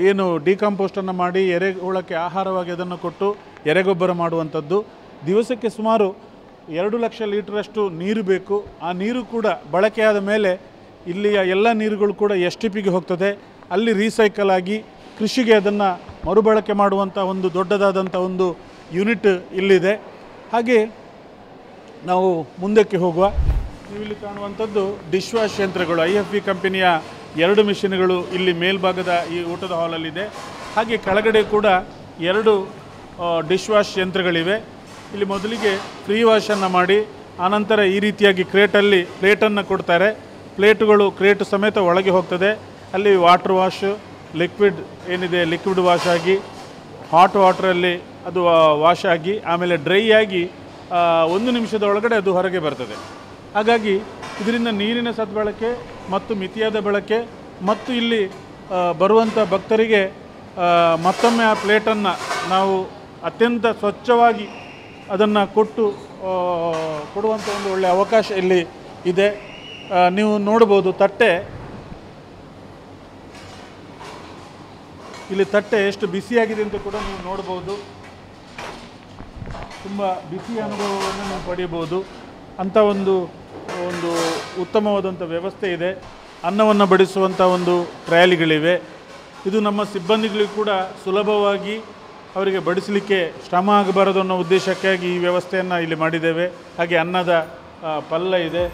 ಏನು ಡಿಕಂಪೋಸ್ಟನ್ನು ಮಾಡಿ ಎರೆಹುಳಕ್ಕೆ ಆಹಾರವಾಗಿ ಅದನ್ನು ಕೊಟ್ಟು ಎರೆಗೊಬ್ಬರ ಮಾಡುವಂಥದ್ದು. ದಿವಸಕ್ಕೆ ಸುಮಾರು 2 ಲಕ್ಷ ಲೀಟ್ರಷ್ಟು ನೀರು ಬೇಕು. ಆ ನೀರು ಕೂಡ ಬಳಕೆಯಾದ ಮೇಲೆ ಇಲ್ಲಿಯ ಎಲ್ಲ ನೀರುಗಳು ಕೂಡ STPಗೆ ಹೋಗ್ತದೆ. ಅಲ್ಲಿ ರೀಸೈಕಲ್ ಆಗಿ ಕೃಷಿಗೆ ಅದನ್ನು ಮರುಬಳಕೆ ಮಾಡುವಂಥ ಒಂದು ದೊಡ್ಡದಾದಂಥ ಒಂದು ಯೂನಿಟ್ ಇಲ್ಲಿದೆ. ಹಾಗೆ ನಾವು ಮುಂದಕ್ಕೆ ಹೋಗುವ. ನೀವಿಲ್ಲಿ ಕಾಣುವಂಥದ್ದು ಡಿಶ್ ವಾಶ್ ಯಂತ್ರಗಳು, IFB ಕಂಪನಿಯ 2 ಮಿಷಿನ್ಗಳು ಇಲ್ಲಿ ಮೇಲ್ಭಾಗದ ಈ ಊಟದ ಹಾಲಲ್ಲಿದೆ. ಹಾಗೆ ಕೆಳಗಡೆ ಕೂಡ 2 ಡಿಶ್ ವಾಶ್ ಯಂತ್ರಗಳಿವೆ. ಇಲ್ಲಿ ಮೊದಲಿಗೆ ಫ್ರೀ ವಾಶನ್ನು ಮಾಡಿ ಆನಂತರ ಈ ರೀತಿಯಾಗಿ ಕ್ರೇಟಲ್ಲಿ ಪ್ಲೇಟನ್ನು ಕೊಡ್ತಾರೆ. ಪ್ಲೇಟುಗಳು ಕ್ರೇಟ್ ಸಮೇತ ಒಳಗೆ ಹೋಗ್ತದೆ. ಅಲ್ಲಿ ವಾಟರ್ ವಾಶ್, ಲಿಕ್ವಿಡ್ ಏನಿದೆ ಲಿಕ್ವಿಡ್ ವಾಶ್ ಆಗಿ, ಹಾಟ್ ವಾಟ್ರಲ್ಲಿ ಅದು ವಾಶ್ ಆಗಿ, ಆಮೇಲೆ ಡ್ರೈ ಆಗಿ 1 ನಿಮಿಷದ ಒಳಗಡೆ ಅದು ಹೊರಗೆ ಬರ್ತದೆ. ಹಾಗಾಗಿ ಇದರಿಂದ ನೀರಿನ ಸದ್ಬಳಕೆ ಮತ್ತು ಮಿತಿಯಾದ ಬಳಕೆ ಮತ್ತು ಇಲ್ಲಿ ಬರುವಂಥ ಭಕ್ತರಿಗೆ ಮತ್ತೊಮ್ಮೆ ಆ ಪ್ಲೇಟನ್ನು ನಾವು ಅತ್ಯಂತ ಸ್ವಚ್ಛವಾಗಿ ಅದನ್ನು ಕೊಡುವಂಥ ಒಂದು ಒಳ್ಳೆಯ ಅವಕಾಶ ಇಲ್ಲಿ ಇದೆ. ನೀವು ನೋಡ್ಬೋದು ಇಲ್ಲಿ ತಟ್ಟೆ ಎಷ್ಟು ಬಿಸಿಯಾಗಿದೆ ಅಂತ ಕೂಡ ನೀವು ನೋಡ್ಬೋದು. ತುಂಬ ಬಿಸಿ ಅನುಭವವನ್ನು ನೀವು ಪಡೆಯಬಹುದು. ಅಂಥ ಒಂದು ಉತ್ತಮವಾದಂಥ ವ್ಯವಸ್ಥೆ ಇದೆ. ಅನ್ನವನ್ನು ಬಡಿಸುವಂಥ ಒಂದು ಟ್ರಯಲಿಗಳಿವೆ. ಇದು ನಮ್ಮ ಸಿಬ್ಬಂದಿಗಳಿಗೂ ಕೂಡ ಸುಲಭವಾಗಿ ಅವರಿಗೆ ಬಡಿಸಲಿಕ್ಕೆ ಶ್ರಮ ಆಗಬಾರದು ಅನ್ನೋ ಉದ್ದೇಶಕ್ಕಾಗಿ ಈ ವ್ಯವಸ್ಥೆಯನ್ನು ಇಲ್ಲಿ ಮಾಡಿದ್ದೇವೆ. ಹಾಗೆ ಅನ್ನದ ಪಲ್ಲ ಇದೆ.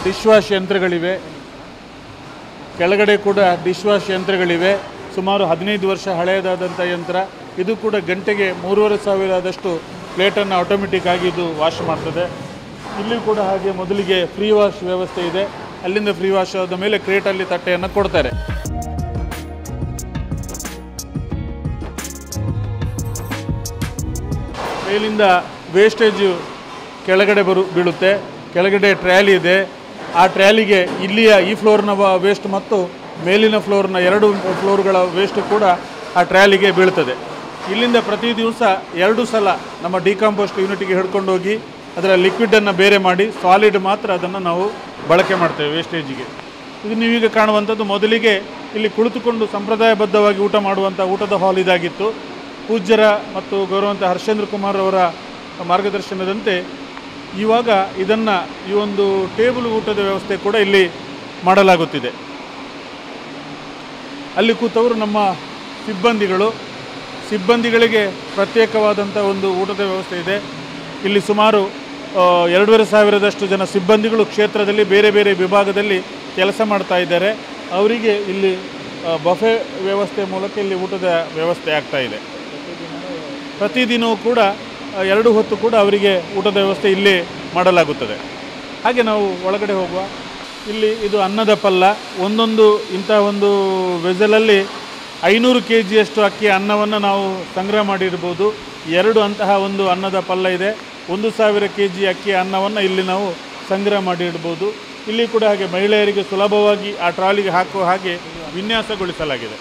ಡಿಶ್ ವಾಶ್ ಯಂತ್ರಗಳಿವೆ. ಕೆಳಗಡೆ ಕೂಡ ಡಿಶ್ ವಾಶ್ ಯಂತ್ರಗಳಿವೆ. ಸುಮಾರು 15 ವರ್ಷ ಹಳೆಯದಾದಂಥ ಯಂತ್ರ. ಇದು ಕೂಡ ಗಂಟೆಗೆ 3500 ಪ್ಲೇಟನ್ನು ಆಟೋಮೆಟಿಕ್ ಆಗಿ ಇದು ವಾಶ್ ಮಾಡ್ತದೆ. ಇಲ್ಲಿ ಕೂಡ ಹಾಗೆ ಮೊದಲಿಗೆ ಫ್ರೀ ವಾಶ್ ವ್ಯವಸ್ಥೆ ಇದೆ. ಅಲ್ಲಿಂದ ಫ್ರೀ ವಾಶ್ ಆದ ಮೇಲೆ ಕ್ರೇಟಲ್ಲಿ ತಟ್ಟೆಯನ್ನು ಕೊಡ್ತಾರೆ. ಮೇಲಿಂದ ವೇಸ್ಟೇಜು ಕೆಳಗಡೆ ಬೀಳುತ್ತೆ. ಕೆಳಗಡೆ ಟ್ರ್ಯಾಲಿ ಇದೆ. ಆ ಟ್ರ್ಯಾಲಿಗೆ ಇಲ್ಲಿಯ ಈ ಫ್ಲೋರ್ನ ವೇಸ್ಟ್ ಮತ್ತು ಮೇಲಿನ ಫ್ಲೋರ್ನ 2 ಫ್ಲೋರ್ಗಳ ವೇಸ್ಟ್ ಕೂಡ ಆ ಟ್ರ್ಯಾಲಿಗೆ ಬೀಳ್ತದೆ. ಇಲ್ಲಿಂದ ಪ್ರತಿ ದಿವಸ 2 ಸಲ ನಮ್ಮ ಡಿಕಂಪೋಸ್ಟ್ ಯೂನಿಟಿಗೆ ಹಿಡ್ಕೊಂಡು ಹೋಗಿ ಅದರ ಲಿಕ್ವಿಡನ್ನು ಬೇರೆ ಮಾಡಿ ಸಾಲಿಡ್ ಮಾತ್ರ ಅದನ್ನು ನಾವು ಬಳಕೆ ಮಾಡ್ತೇವೆ ವೇಸ್ಟೇಜಿಗೆ. ಇದು ನೀವೀಗ ಕಾಣುವಂಥದ್ದು ಮೊದಲಿಗೆ ಇಲ್ಲಿ ಕುಳಿತುಕೊಂಡು ಸಂಪ್ರದಾಯಬದ್ಧವಾಗಿ ಊಟ ಮಾಡುವಂಥ ಊಟದ ಹಾಲ್ ಇದಾಗಿತ್ತು. ಪೂಜ್ಯರ ಮತ್ತು ಗೌರವಂತ ಹರ್ಷೇಂದ್ರ ಕುಮಾರ್ ಅವರ ಮಾರ್ಗದರ್ಶನದಂತೆ ಇವಾಗ ಇದನ್ನು ಈ ಒಂದು ಟೇಬಲ್ ಊಟದ ವ್ಯವಸ್ಥೆ ಕೂಡ ಇಲ್ಲಿ ಮಾಡಲಾಗುತ್ತಿದೆ. ಅಲ್ಲಿ ಕೂತವರು ನಮ್ಮ ಸಿಬ್ಬಂದಿಗಳಿಗೆ ಪ್ರತ್ಯೇಕವಾದಂಥ ಒಂದು ಊಟದ ವ್ಯವಸ್ಥೆ ಇದೆ. ಇಲ್ಲಿ ಸುಮಾರು 2500 ಜನ ಸಿಬ್ಬಂದಿಗಳು ಕ್ಷೇತ್ರದಲ್ಲಿ ಬೇರೆ ಬೇರೆ ವಿಭಾಗದಲ್ಲಿ ಕೆಲಸ ಮಾಡ್ತಾ ಇದ್ದಾರೆ. ಅವರಿಗೆ ಇಲ್ಲಿ ಬಫೆ ವ್ಯವಸ್ಥೆ ಮೂಲಕ ಇಲ್ಲಿ ಊಟದ ವ್ಯವಸ್ಥೆ ಆಗ್ತಾ ಇದೆ. ಪ್ರತಿದಿನವೂ ಕೂಡ 2 ಹೊತ್ತು ಕೂಡ ಅವರಿಗೆ ಊಟದ ವ್ಯವಸ್ಥೆ ಇಲ್ಲಿ ಮಾಡಲಾಗುತ್ತದೆ. ಹಾಗೆ ನಾವು ಒಳಗಡೆ ಹೋಗುವ. ಇಲ್ಲಿ ಇದು ಅನ್ನದ ಪಲ್ಲ. ಒಂದೊಂದು ಇಂಥ ಒಂದು ವೆಸಲಲ್ಲಿ 500 ಕೆ ಜಿಯಷ್ಟು ಅಕ್ಕಿ ಅನ್ನವನ್ನು ನಾವು ಸಂಗ್ರಹ ಮಾಡಿರ್ಬೋದು. 2 ಅಂತಹ ಒಂದು ಅನ್ನದ ಪಲ್ಲ ಇದೆ. 1000 kg ಅಕ್ಕಿ ಅನ್ನವನ್ನು ಇಲ್ಲಿ ನಾವು ಸಂಗ್ರಹ ಮಾಡಿ ಇಡ್ಬೋದು. ಇಲ್ಲಿ ಕೂಡ ಹಾಗೆ ಮಹಿಳೆಯರಿಗೆ ಸುಲಭವಾಗಿ ಆ ಟ್ರಾಲಿಗೆ ಹಾಕುವ ಹಾಗೆ ವಿನ್ಯಾಸಗೊಳಿಸಲಾಗಿದೆ.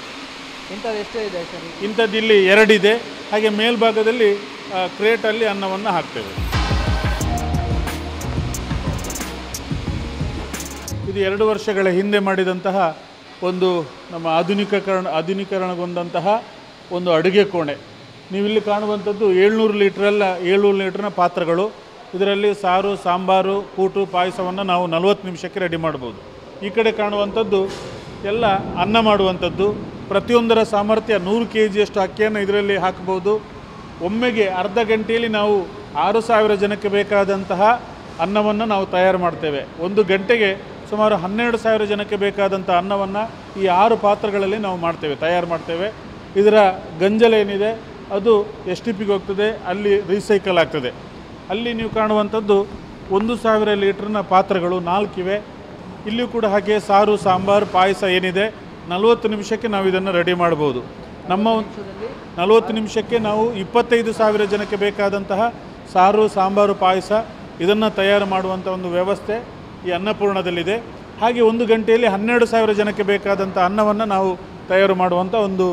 ಇಂಥದ್ದು ಎಷ್ಟು ಇದೆ ಸರ್? ಇಂಥದ್ದು ಇಲ್ಲಿ 2 ಇದೆ. ಹಾಗೆ ಮೇಲ್ಭಾಗದಲ್ಲಿ ಕ್ರೇಟಲ್ಲಿ ಅನ್ನವನ್ನು ಹಾಕ್ತೇವೆ. ಇದು 2 ವರ್ಷಗಳ ಹಿಂದೆ ಮಾಡಿದಂತಹ ಒಂದು ನಮ್ಮ ಆಧುನೀಕರಣಗೊಂಡಂತಹ ಒಂದು ಅಡುಗೆ ಕೋಣೆ. ನೀವಿಲ್ಲಿ ಕಾಣುವಂಥದ್ದು 700 ಲೀಟ್ರ್ನ ಪಾತ್ರಗಳು. ಇದರಲ್ಲಿ ಸಾರು, ಸಾಂಬಾರು, ಕೂಟು, ಪಾಯಸವನ್ನು ನಾವು 40 ನಿಮಿಷಕ್ಕೆ ರೆಡಿ ಮಾಡ್ಬೋದು. ಈ ಕಡೆ ಕಾಣುವಂಥದ್ದು ಎಲ್ಲ ಅನ್ನ ಮಾಡುವಂಥದ್ದು. ಪ್ರತಿಯೊಂದರ ಸಾಮರ್ಥ್ಯ 100 kgಯಷ್ಟು ಅಕ್ಕಿಯನ್ನು ಇದರಲ್ಲಿ ಹಾಕ್ಬೋದು. ಒಮ್ಮೆಗೆ ಅರ್ಧ ಗಂಟೆಯಲ್ಲಿ ನಾವು 6000 ಜನಕ್ಕೆ ಬೇಕಾದಂತಹ ಅನ್ನವನ್ನು ನಾವು ತಯಾರು ಮಾಡ್ತೇವೆ. 1 ಗಂಟೆಗೆ ಸುಮಾರು 12,000 ಜನಕ್ಕೆ ಬೇಕಾದಂಥ ಅನ್ನವನ್ನು ಈ 6 ಪಾತ್ರಗಳಲ್ಲಿ ನಾವು ತಯಾರು ಮಾಡ್ತೇವೆ. ಇದರ ಗಂಜಲ ಏನಿದೆ ಅದು STPಗೆ ಹೋಗ್ತದೆ, ಅಲ್ಲಿ ರೀಸೈಕಲ್ ಆಗ್ತದೆ. ಅಲ್ಲಿ ನೀವು ಕಾಣುವಂಥದ್ದು 1000 ಲೀಟ್ರ್ನ ಪಾತ್ರಗಳು 4 ಇವೆ. ಇಲ್ಲಿಯೂ ಕೂಡ ಹಾಗೆ ಸಾರು, ಸಾಂಬಾರು, ಪಾಯಸ ಏನಿದೆ 40 ನಿಮಿಷಕ್ಕೆ ನಾವು ಇದನ್ನು ರೆಡಿ ಮಾಡ್ಬೋದು. ನಮ್ಮ 40 ನಿಮಿಷಕ್ಕೆ ನಾವು 25,000 ಜನಕ್ಕೆ ಬೇಕಾದಂತಹ ಸಾರು, ಸಾಂಬಾರು, ಪಾಯಸ ಇದನ್ನು ತಯಾರು ಮಾಡುವಂಥ ಒಂದು ವ್ಯವಸ್ಥೆ ಈ ಅನ್ನಪೂರ್ಣದಲ್ಲಿದೆ. ಹಾಗೆ 1 ಗಂಟೆಯಲ್ಲಿ 12,000 ಜನಕ್ಕೆ ಬೇಕಾದಂಥ ಅನ್ನವನ್ನು ನಾವು ತಯಾರು ಮಾಡುವಂಥ ಒಂದು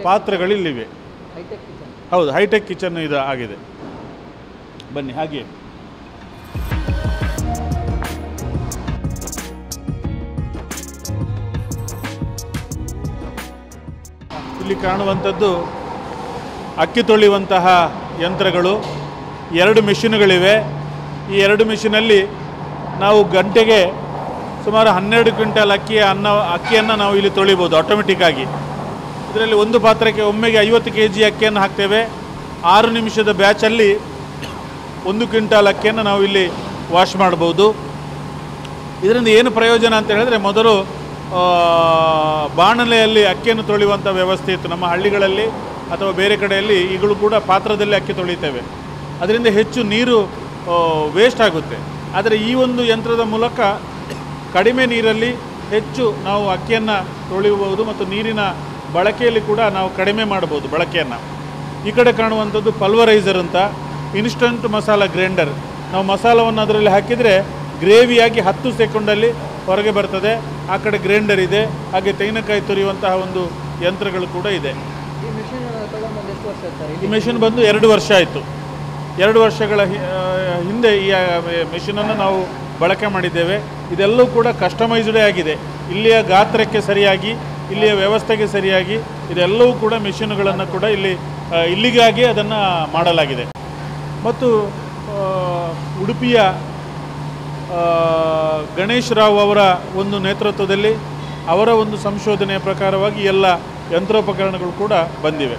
ಪಾತ್ರಗಳಿಲ್ಲಿವೆ. ಹೌದು, ಹೈಟೆಕ್ ಕಿಚನ್ ಇದು ಆಗಿದೆ. ಬನ್ನಿ ಹಾಗೆ ಇಲ್ಲಿ ಕಾಣುವಂಥದ್ದು ಅಕ್ಕಿ ತೊಳೆಯುವಂತಹ ಯಂತ್ರಗಳು. 2 ಮೆಷಿನ್ಗಳಿವೆ. ಈ 2 ಮೆಷಿನಲ್ಲಿ ನಾವು ಗಂಟೆಗೆ ಸುಮಾರು 12 ಕ್ವಿಂಟಲ್ ಅಕ್ಕಿಯನ್ನು ನಾವು ಇಲ್ಲಿ ತೊಳಿಬೋದು ಆಟೋಮೆಟಿಕ್ಕಾಗಿ. ಇದರಲ್ಲಿ ಒಂದು ಪಾತ್ರಕ್ಕೆ ಒಮ್ಮೆಗೆ 50 kg ಅಕ್ಕಿಯನ್ನು ಹಾಕ್ತೇವೆ. 6 ನಿಮಿಷದ ಬ್ಯಾಚಲ್ಲಿ 1 ಕ್ವಿಂಟಾಲ್ ಅಕ್ಕಿಯನ್ನು ನಾವು ಇಲ್ಲಿ ವಾಶ್ ಮಾಡ್ಬೋದು. ಇದರಿಂದ ಏನು ಪ್ರಯೋಜನ ಅಂತ ಹೇಳಿದ್ರೆ, ಮೊದಲು ಬಾಣಲೆಯಲ್ಲಿ ಅಕ್ಕಿಯನ್ನು ತೊಳೆಯುವಂಥ ವ್ಯವಸ್ಥೆ ಇತ್ತು ನಮ್ಮ ಹಳ್ಳಿಗಳಲ್ಲಿ ಅಥವಾ ಬೇರೆ ಕಡೆಯಲ್ಲಿ. ಈಗಲೂ ಕೂಡ ಪಾತ್ರದಲ್ಲಿ ಅಕ್ಕಿ ತೊಳಿತೇವೆ. ಅದರಿಂದ ಹೆಚ್ಚು ನೀರು ವೇಸ್ಟ್ ಆಗುತ್ತೆ. ಆದರೆ ಈ ಒಂದು ಯಂತ್ರದ ಮೂಲಕ ಕಡಿಮೆ ನೀರಲ್ಲಿ ಹೆಚ್ಚು ನಾವು ಅಕ್ಕಿಯನ್ನು ತೊಳೆಯಬಹುದು ಮತ್ತು ನೀರಿನ ಬಳಕೆಯಲ್ಲಿ ಕೂಡ ನಾವು ಕಡಿಮೆ ಮಾಡ್ಬೋದು ಬಳಕೆಯನ್ನು. ಈ ಕಡೆ ಕಾಣುವಂಥದ್ದು ಪಲ್ವರೈಸರ್ ಅಂತ, ಇನ್ಸ್ಟಂಟ್ ಮಸಾಲ ಗ್ರೈಂಡರ್. ನಾವು ಮಸಾಲವನ್ನು ಅದರಲ್ಲಿ ಹಾಕಿದರೆ ಗ್ರೇವಿಯಾಗಿ 10 ಸೆಕೆಂಡಲ್ಲಿ ಹೊರಗೆ ಬರ್ತದೆ. ಆ ಕಡೆ ಗ್ರೈಂಡರ್ ಇದೆ. ಹಾಗೆ ತೆಂಗಿನಕಾಯಿ ತುರಿಯುವಂತಹ ಒಂದು ಯಂತ್ರಗಳು ಕೂಡ ಇದೆ. ಈ ಮೆಷಿನ್ ಬಂದು 2 ವರ್ಷ ಆಯಿತು. 2 ವರ್ಷಗಳ ಹಿಂದೆ ಈ ಮೆಷಿನನ್ನು ನಾವು ಬಳಕೆ ಮಾಡಿದ್ದೇವೆ. ಇದೆಲ್ಲವೂ ಕೂಡ ಕಸ್ಟಮೈಸ್ಡೇ ಆಗಿದೆ. ಇಲ್ಲಿಯ ಗಾತ್ರಕ್ಕೆ ಸರಿಯಾಗಿ, ಇಲ್ಲಿಯ ವ್ಯವಸ್ಥೆಗೆ ಸರಿಯಾಗಿ ಇದೆಲ್ಲವೂ ಕೂಡ ಮೆಷಿನ್ಗಳನ್ನು ಕೂಡ ಇಲ್ಲಿಗಾಗಿ ಅದನ್ನು ಮಾಡಲಾಗಿದೆ. ಮತ್ತು ಉಡುಪಿಯ ಗಣೇಶ್ ರಾವ್ ಅವರ ಒಂದು ನೇತೃತ್ವದಲ್ಲಿ ಅವರ ಒಂದು ಸಂಶೋಧನೆಯ ಪ್ರಕಾರವಾಗಿ ಎಲ್ಲ ಯಂತ್ರೋಪಕರಣಗಳು ಕೂಡ ಬಂದಿವೆ.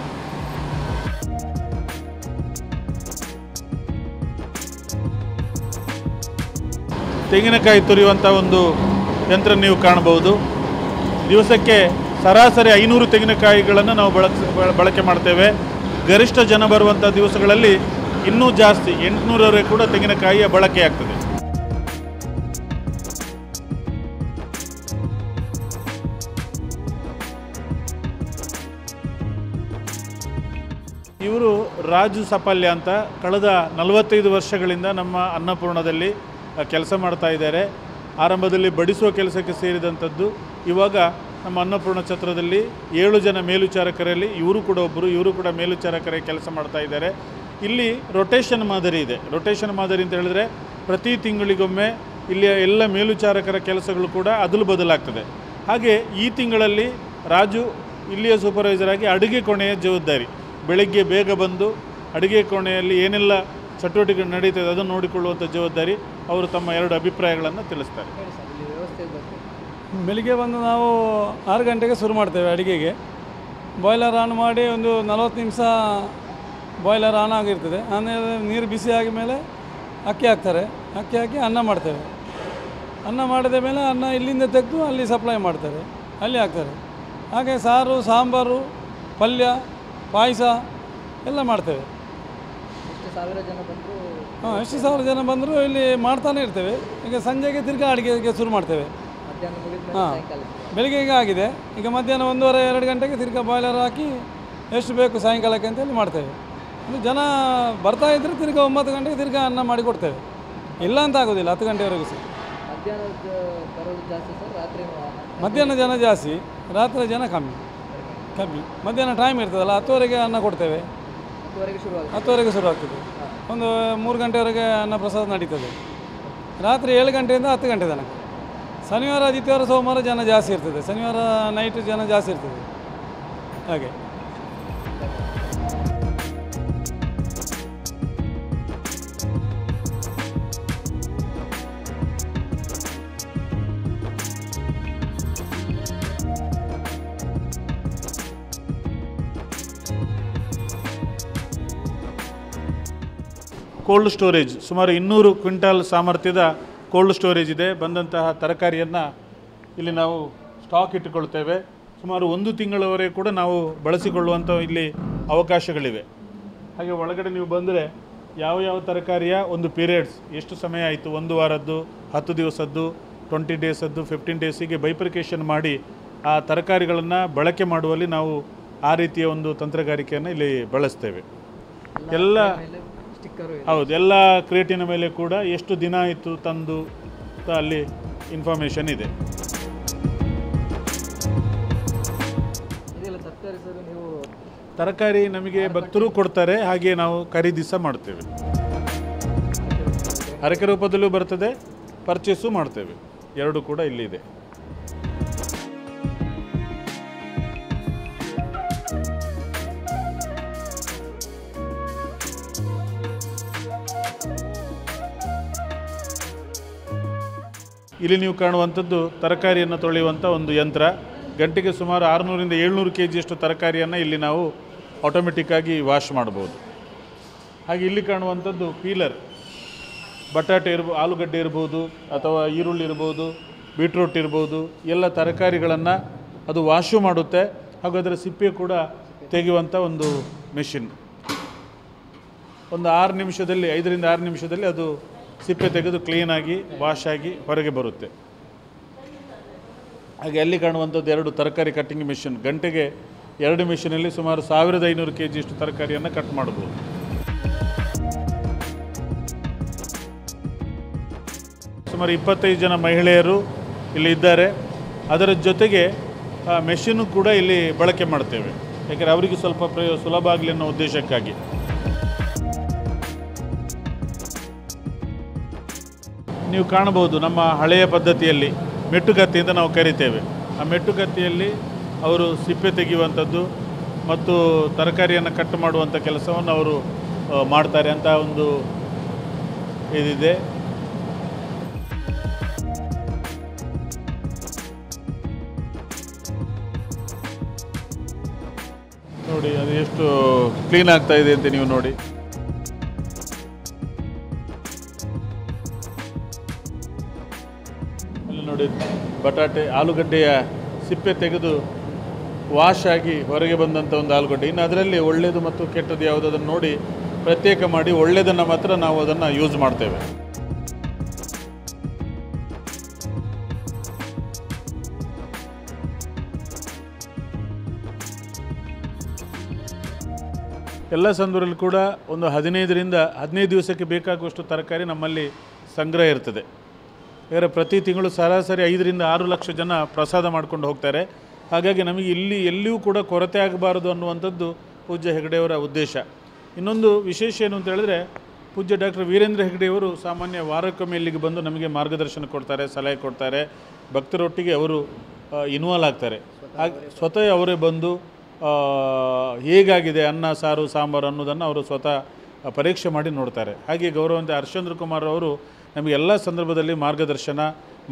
ತೆಂಗಿನಕಾಯಿ ತುರಿಯುವಂಥ ಒಂದು ಯಂತ್ರ ನೀವು ಕಾಣಬಹುದು. ದಿವಸಕ್ಕೆ ಸರಾಸರಿ 500 ತೆಂಗಿನಕಾಯಿಗಳನ್ನು ನಾವು ಬಳಕೆ ಮಾಡ್ತೇವೆ. ಗರಿಷ್ಠ ಜನ ಬರುವಂಥ ದಿವಸಗಳಲ್ಲಿ ಇನ್ನೂ ಜಾಸ್ತಿ 800 ಕೂಡ ತೆಂಗಿನಕಾಯಿಯ ಬಳಕೆಯಾಗ್ತದೆ. ಇವರು ರಾಜು ಸಪಲ್ಯ ಅಂತ ಕಳೆದ 45 ವರ್ಷಗಳಿಂದ ನಮ್ಮ ಅನ್ನಪೂರ್ಣದಲ್ಲಿ ಕೆಲಸ ಮಾಡ್ತಾ ಇದ್ದಾರೆ. ಆರಂಭದಲ್ಲಿ ಬಡಿಸುವ ಕೆಲಸಕ್ಕೆ ಸೇರಿದಂಥದ್ದು. ಇವಾಗ ನಮ್ಮ ಅನ್ನಪೂರ್ಣ ಛತ್ರದಲ್ಲಿ 7 ಜನ ಮೇಲ್ವಿಚಾರಕರಲ್ಲಿ ಇವರು ಕೂಡ ಒಬ್ಬರು, ಇವರು ಕೂಡ ಮೇಲ್ವಿಚಾರಕರಾಗಿ ಕೆಲಸ ಮಾಡ್ತಾ ಇದ್ದಾರೆ. ಇಲ್ಲಿ ರೊಟೇಷನ್ ಮಾದರಿ ಇದೆ. ರೊಟೇಷನ್ ಮಾದರಿ ಅಂತ ಹೇಳಿದ್ರೆ ಪ್ರತಿ ತಿಂಗಳಿಗೊಮ್ಮೆ ಇಲ್ಲಿಯ ಎಲ್ಲ ಮೇಲ್ವಿಚಾರಕರ ಕೆಲಸಗಳು ಕೂಡ ಬದಲಾಗ್ತದೆ. ಹಾಗೆ ಈ ತಿಂಗಳಲ್ಲಿ ರಾಜು ಇಲ್ಲಿಯ ಸೂಪರ್ವೈಸರ್ ಆಗಿ ಅಡುಗೆ ಕೋಣೆಯ ಜವಾಬ್ದಾರಿ. ಬೆಳಗ್ಗೆ ಬೇಗ ಬಂದು ಅಡುಗೆ ಕೋಣೆಯಲ್ಲಿ ಏನೆಲ್ಲ ಚಟುವಟಿಕೆಗಳು ನಡೀತದೆ ಅದನ್ನು ನೋಡಿಕೊಳ್ಳುವಂಥ ಜವಾಬ್ದಾರಿ. ಅವರು ತಮ್ಮ 2 ಅಭಿಪ್ರಾಯಗಳನ್ನು ತಿಳಿಸ್ತಾರೆ. ಬೆಳಿಗ್ಗೆ ಬಂದು ನಾವು 6 ಗಂಟೆಗೆ ಶುರು ಮಾಡ್ತೇವೆ ಅಡುಗೆಗೆ. ಬಾಯ್ಲರ್ ಆನ್ ಮಾಡಿ ಒಂದು 40 ನಿಮಿಷ ಬಾಯ್ಲರ್ ಆನ್ ಆಗಿರ್ತದೆ. ಆಮೇಲೆ ನೀರು ಬಿಸಿ ಆದ ಮೇಲೆ ಅಕ್ಕಿ ಹಾಕ್ತಾರೆ. ಅಕ್ಕಿ ಹಾಕಿ ಅನ್ನ ಮಾಡ್ತೇವೆ. ಅನ್ನ ಮಾಡಿದ ಮೇಲೆ ಅನ್ನ ಇಲ್ಲಿಂದ ತೆಗೆದು ಅಲ್ಲಿ ಸಪ್ಲೈ ಮಾಡ್ತಾರೆ, ಅಲ್ಲಿ ಹಾಕ್ತಾರೆ. ಹಾಗೆ ಸಾರು, ಸಾಂಬಾರು, ಪಲ್ಯ, ಪಾಯಸ ಎಲ್ಲ ಮಾಡ್ತೇವೆ. ಎಷ್ಟು ಸಾವಿರ ಜನ ಬಂದರೂ ಇಲ್ಲಿ ಮಾಡ್ತಾನೆ ಇರ್ತೇವೆ. ಈಗ ಸಂಜೆಗೆ ತಿರ್ಗಾ ಅಡುಗೆಗೆ ಶುರು ಮಾಡ್ತೇವೆ. ಬೆಳಿಗ್ಗೆ ಈಗ ಆಗಿದೆ. ಈಗ ಮಧ್ಯಾಹ್ನ 1:30-2 ಗಂಟೆಗೆ ತಿರ್ಗಾ ಬಾಯ್ಲರ್ ಹಾಕಿ ಎಷ್ಟು ಬೇಕು ಸಾಯಂಕಾಲಕ್ಕೆ ಅಂತೇಳಿ ಮಾಡ್ತೇವೆ. ಒಂದು ಜನ ಬರ್ತಾ ಇದ್ದರೆ ತಿರ್ಗಿ 9 ಗಂಟೆಗೆ ತಿರ್ಗಿ ಅನ್ನ ಮಾಡಿ ಕೊಡ್ತೇವೆ, ಇಲ್ಲ ಅಂತ ಆಗೋದಿಲ್ಲ 10 ಗಂಟೆವರೆಗೂ ಸಹ. ಮಧ್ಯಾಹ್ನದ ಬರೋದು ಜಾಸ್ತಿ ಸರ್, ರಾತ್ರಿ ಮಧ್ಯಾಹ್ನ ಜನ ಜಾಸ್ತಿ, ರಾತ್ರಿ ಜನ ಕಮ್ಮಿ. ಮಧ್ಯಾಹ್ನ ಟೈಮ್ ಇರ್ತದಲ್ಲ, 10ವರೆಗೆ ಅನ್ನ ಕೊಡ್ತೇವೆ, 10ವರೆಗೆ ಶುರು ಆಗುತ್ತೆ. 10ವರೆಗೆ ಶುರು ಆಗ್ತದೆ. ಒಂದು 3 ಗಂಟೆವರೆಗೆ ಅನ್ನ ಪ್ರಸಾದ ನಡೀತದೆ. ರಾತ್ರಿ 7 ಗಂಟೆಯಿಂದ 10 ಗಂಟೆ ತನಕ. ಶನಿವಾರ ಆದಿತ್ಯವಾರ ಸೋಮವಾರ ಜನ ಜಾಸ್ತಿ ಇರ್ತದೆ, ಶನಿವಾರ ನೈಟ್ ಜನ ಜಾಸ್ತಿ ಇರ್ತದೆ ಹಾಗೆ. ಕೋಲ್ಡ್ ಸ್ಟೋರೇಜ್ ಸುಮಾರು 200 ಕ್ವಿಂಟಾಲ್ ಸಾಮರ್ಥ್ಯದ ಕೋಲ್ಡ್ ಸ್ಟೋರೇಜ್ ಇದೆ. ಬಂದಂತಹ ತರಕಾರಿಯನ್ನು ಇಲ್ಲಿ ನಾವು ಸ್ಟಾಕ್ ಇಟ್ಟುಕೊಳ್ತೇವೆ. ಸುಮಾರು 1 ತಿಂಗಳವರೆಗೆ ಕೂಡ ನಾವು ಬಳಸಿಕೊಳ್ಳುವಂಥ ಇಲ್ಲಿ ಅವಕಾಶಗಳಿವೆ. ಹಾಗೆ ಒಳಗಡೆ ನೀವು ಬಂದರೆ ಯಾವ ತರಕಾರಿಯ ಒಂದು ಪೀರಿಯಡ್ಸ್ ಎಷ್ಟು ಸಮಯ ಆಯಿತು, 1 ವಾರದ್ದು, 10 ದಿವಸದ್ದು, 20 ಡೇಸದ್ದು, 15 ಡೇಸಿಗೆ ಬೈಫರ್ಕೇಷನ್ ಮಾಡಿ ಆ ತರಕಾರಿಗಳನ್ನು ಬಳಕೆ ಮಾಡುವಲ್ಲಿ ನಾವು ಆ ರೀತಿಯ ಒಂದು ತಂತ್ರಗಾರಿಕೆಯನ್ನು ಇಲ್ಲಿ ಬಳಸ್ತೇವೆ. ಎಲ್ಲ ಹೌದು, ಎಲ್ಲ ಕ್ರೇಟಿನ ಮೇಲೆ ಕೂಡ ಎಷ್ಟು ದಿನ ಆಯಿತು ತಂದು ಅಲ್ಲಿ ಇನ್ಫಾರ್ಮೇಷನ್ ಇದೆ. ತರಕಾರಿ ನಮಗೆ ಭಕ್ತರು ಕೊಡ್ತಾರೆ, ಹಾಗೆ ನಾವು ಖರೀದಿಸ ಮಾಡ್ತೇವೆ. ಹರಕೆ ರೂಪದಲ್ಲೂ ಬರ್ತದೆ, ಪರ್ಚೇಸು ಮಾಡ್ತೇವೆ, ಎರಡೂ ಕೂಡ ಇಲ್ಲಿದೆ. ಇಲ್ಲಿ ನೀವು ಕಾಣುವಂಥದ್ದು ತರಕಾರಿಯನ್ನು ತೊಳೆಯುವಂಥ ಒಂದು ಯಂತ್ರ. ಗಂಟೆಗೆ ಸುಮಾರು 600ರಿಂದ 700 kgಯಷ್ಟು ತರಕಾರಿಯನ್ನು ಇಲ್ಲಿ ನಾವು ಆಟೋಮೆಟಿಕ್ಕಾಗಿ ವಾಶ್ ಮಾಡ್ಬೋದು. ಹಾಗೆ ಇಲ್ಲಿ ಕಾಣುವಂಥದ್ದು ಪೀಲರ್. ಬಟಾಟೆ ಆಲೂಗಡ್ಡೆ ಇರ್ಬೋದು, ಅಥವಾ ಈರುಳ್ಳಿ ಇರ್ಬೋದು, ಬೀಟ್ರೂಟ್ ಇರ್ಬೋದು, ಎಲ್ಲ ತರಕಾರಿಗಳನ್ನು ಅದು ವಾಶು ಮಾಡುತ್ತೆ. ಹಾಗೂ ಅದರ ಸಿಪ್ಪೆ ಕೂಡ ತೆಗೆಯುವಂಥ ಒಂದು ಮೆಷಿನ್. ಒಂದು 6 ನಿಮಿಷದಲ್ಲಿ, 5ರಿಂದ 6 ನಿಮಿಷದಲ್ಲಿ ಅದು ಸಿಪ್ಪೆ ತೆಗೆದು ಕ್ಲೀನಾಗಿ ವಾಶ್ ಆಗಿ ಹೊರಗೆ ಬರುತ್ತೆ. ಹಾಗೆ ಅಲ್ಲಿ ಕಾಣುವಂಥದ್ದು 2 ತರಕಾರಿ ಕಟ್ಟಿಂಗ್ ಮಿಷಿನ್. ಗಂಟೆಗೆ 2 ಮಿಷಿನಲ್ಲಿ ಸುಮಾರು 1500 kgಯಷ್ಟು ತರಕಾರಿಯನ್ನು ಕಟ್ ಮಾಡ್ಬೋದು. ಸುಮಾರು 25 ಜನ ಮಹಿಳೆಯರು ಇಲ್ಲಿ ಇದ್ದಾರೆ. ಅದರ ಜೊತೆಗೆ ಮೆಷಿನು ಕೂಡ ಇಲ್ಲಿ ಬಳಕೆ ಮಾಡ್ತೇವೆ, ಯಾಕೆಂದರೆ ಅವರಿಗೆ ಸ್ವಲ್ಪ ಸುಲಭ ಆಗಲಿ ಅನ್ನೋ ಉದ್ದೇಶಕ್ಕಾಗಿ. ನೀವು ಕಾಣಬಹುದು, ನಮ್ಮ ಹಳೆಯ ಪದ್ಧತಿಯಲ್ಲಿ ಮೆಟ್ಟುಗತ್ತಿಯಿಂದ ನಾವು ಕರಿತೇವೆ. ಆ ಮೆಟ್ಟುಗತ್ತಿಯಲ್ಲಿ ಅವರು ಸಿಪ್ಪೆ ತೆಗೆಯುವಂಥದ್ದು ಮತ್ತು ತರಕಾರಿಯನ್ನು ಕಟ್ ಮಾಡುವಂಥ ಕೆಲಸವನ್ನು ಅವರು ಮಾಡ್ತಾರೆ ಅಂತ ಒಂದು ಇದಿದೆ. ನೋಡಿ ಅದು ಎಷ್ಟು ಕ್ಲೀನ್ ಆಗ್ತಾ ಇದೆ ಅಂತ ನೀವು ನೋಡಿ. ನೋಡಿ, ಬಟಾಟೆ ಆಲೂಗಡ್ಡೆಯ ಸಿಪ್ಪೆ ತೆಗೆದು ವಾಶ್ ಆಗಿ ಹೊರಗೆ ಬಂದಂಥ ಒಂದು ಆಲೂಗಡ್ಡೆ. ಇನ್ನು ಅದರಲ್ಲಿ ಒಳ್ಳೆಯದು ಮತ್ತು ಕೆಟ್ಟದ್ದು ಯಾವುದನ್ನು ನೋಡಿ ಪ್ರತ್ಯೇಕ ಮಾಡಿ ಒಳ್ಳೆಯದನ್ನು ಮಾತ್ರ ನಾವು ಅದನ್ನು ಯೂಸ್ ಮಾಡ್ತೇವೆ. ಎಲ್ಲ ಸಂದರ್ಭದಲ್ಲಿ ಕೂಡ ಒಂದು 15ರಿಂದ 15 ದಿವಸಕ್ಕೆ ಬೇಕಾಗುವಷ್ಟು ತರಕಾರಿ ನಮ್ಮಲ್ಲಿ ಸಂಗ್ರಹ ಇರ್ತದೆ. ಯಾಕಂದರೆ ಪ್ರತಿ ತಿಂಗಳು ಸರಾಸರಿ 5ರಿಂದ 6 ಲಕ್ಷ ಜನ ಪ್ರಸಾದ ಮಾಡ್ಕೊಂಡು ಹೋಗ್ತಾರೆ. ಹಾಗಾಗಿ ನಮಗೆ ಇಲ್ಲಿ ಎಲ್ಲಿಯೂ ಕೂಡ ಕೊರತೆ ಆಗಬಾರದು ಅನ್ನುವಂಥದ್ದು ಪೂಜ್ಯ ಹೆಗಡೆಯವರ ಉದ್ದೇಶ. ಇನ್ನೊಂದು ವಿಶೇಷ ಏನು ಅಂತ ಹೇಳಿದ್ರೆ, ಪೂಜ್ಯ ಡಾಕ್ಟರ್ ವೀರೇಂದ್ರ ಹೆಗಡೆಯವರು ಸಾಮಾನ್ಯ ವಾರಕ್ಕೊಮ್ಮೆ ಇಲ್ಲಿಗೆ ಬಂದು ನಮಗೆ ಮಾರ್ಗದರ್ಶನ ಕೊಡ್ತಾರೆ, ಸಲಹೆ ಕೊಡ್ತಾರೆ. ಭಕ್ತರೊಟ್ಟಿಗೆ ಅವರು ಇನ್ವಾಲ್ವ್ ಆಗ್ತಾರೆ. ಹಾಗೆ ಸ್ವತಃ ಅವರೇ ಬಂದು ಹೇಗಾಗಿದೆ ಅನ್ನ ಸಾರು ಸಾಂಬಾರು ಅನ್ನೋದನ್ನು ಅವರು ಸ್ವತಃ ಪರೀಕ್ಷೆ ಮಾಡಿ ನೋಡ್ತಾರೆ. ಹಾಗೆ ಗೌರವಂತ ಹರ್ಷೇಂದ್ರ ಕುಮಾರ್ ಅವರು ನಮಗೆ ಎಲ್ಲ ಸಂದರ್ಭದಲ್ಲಿ ಮಾರ್ಗದರ್ಶನ,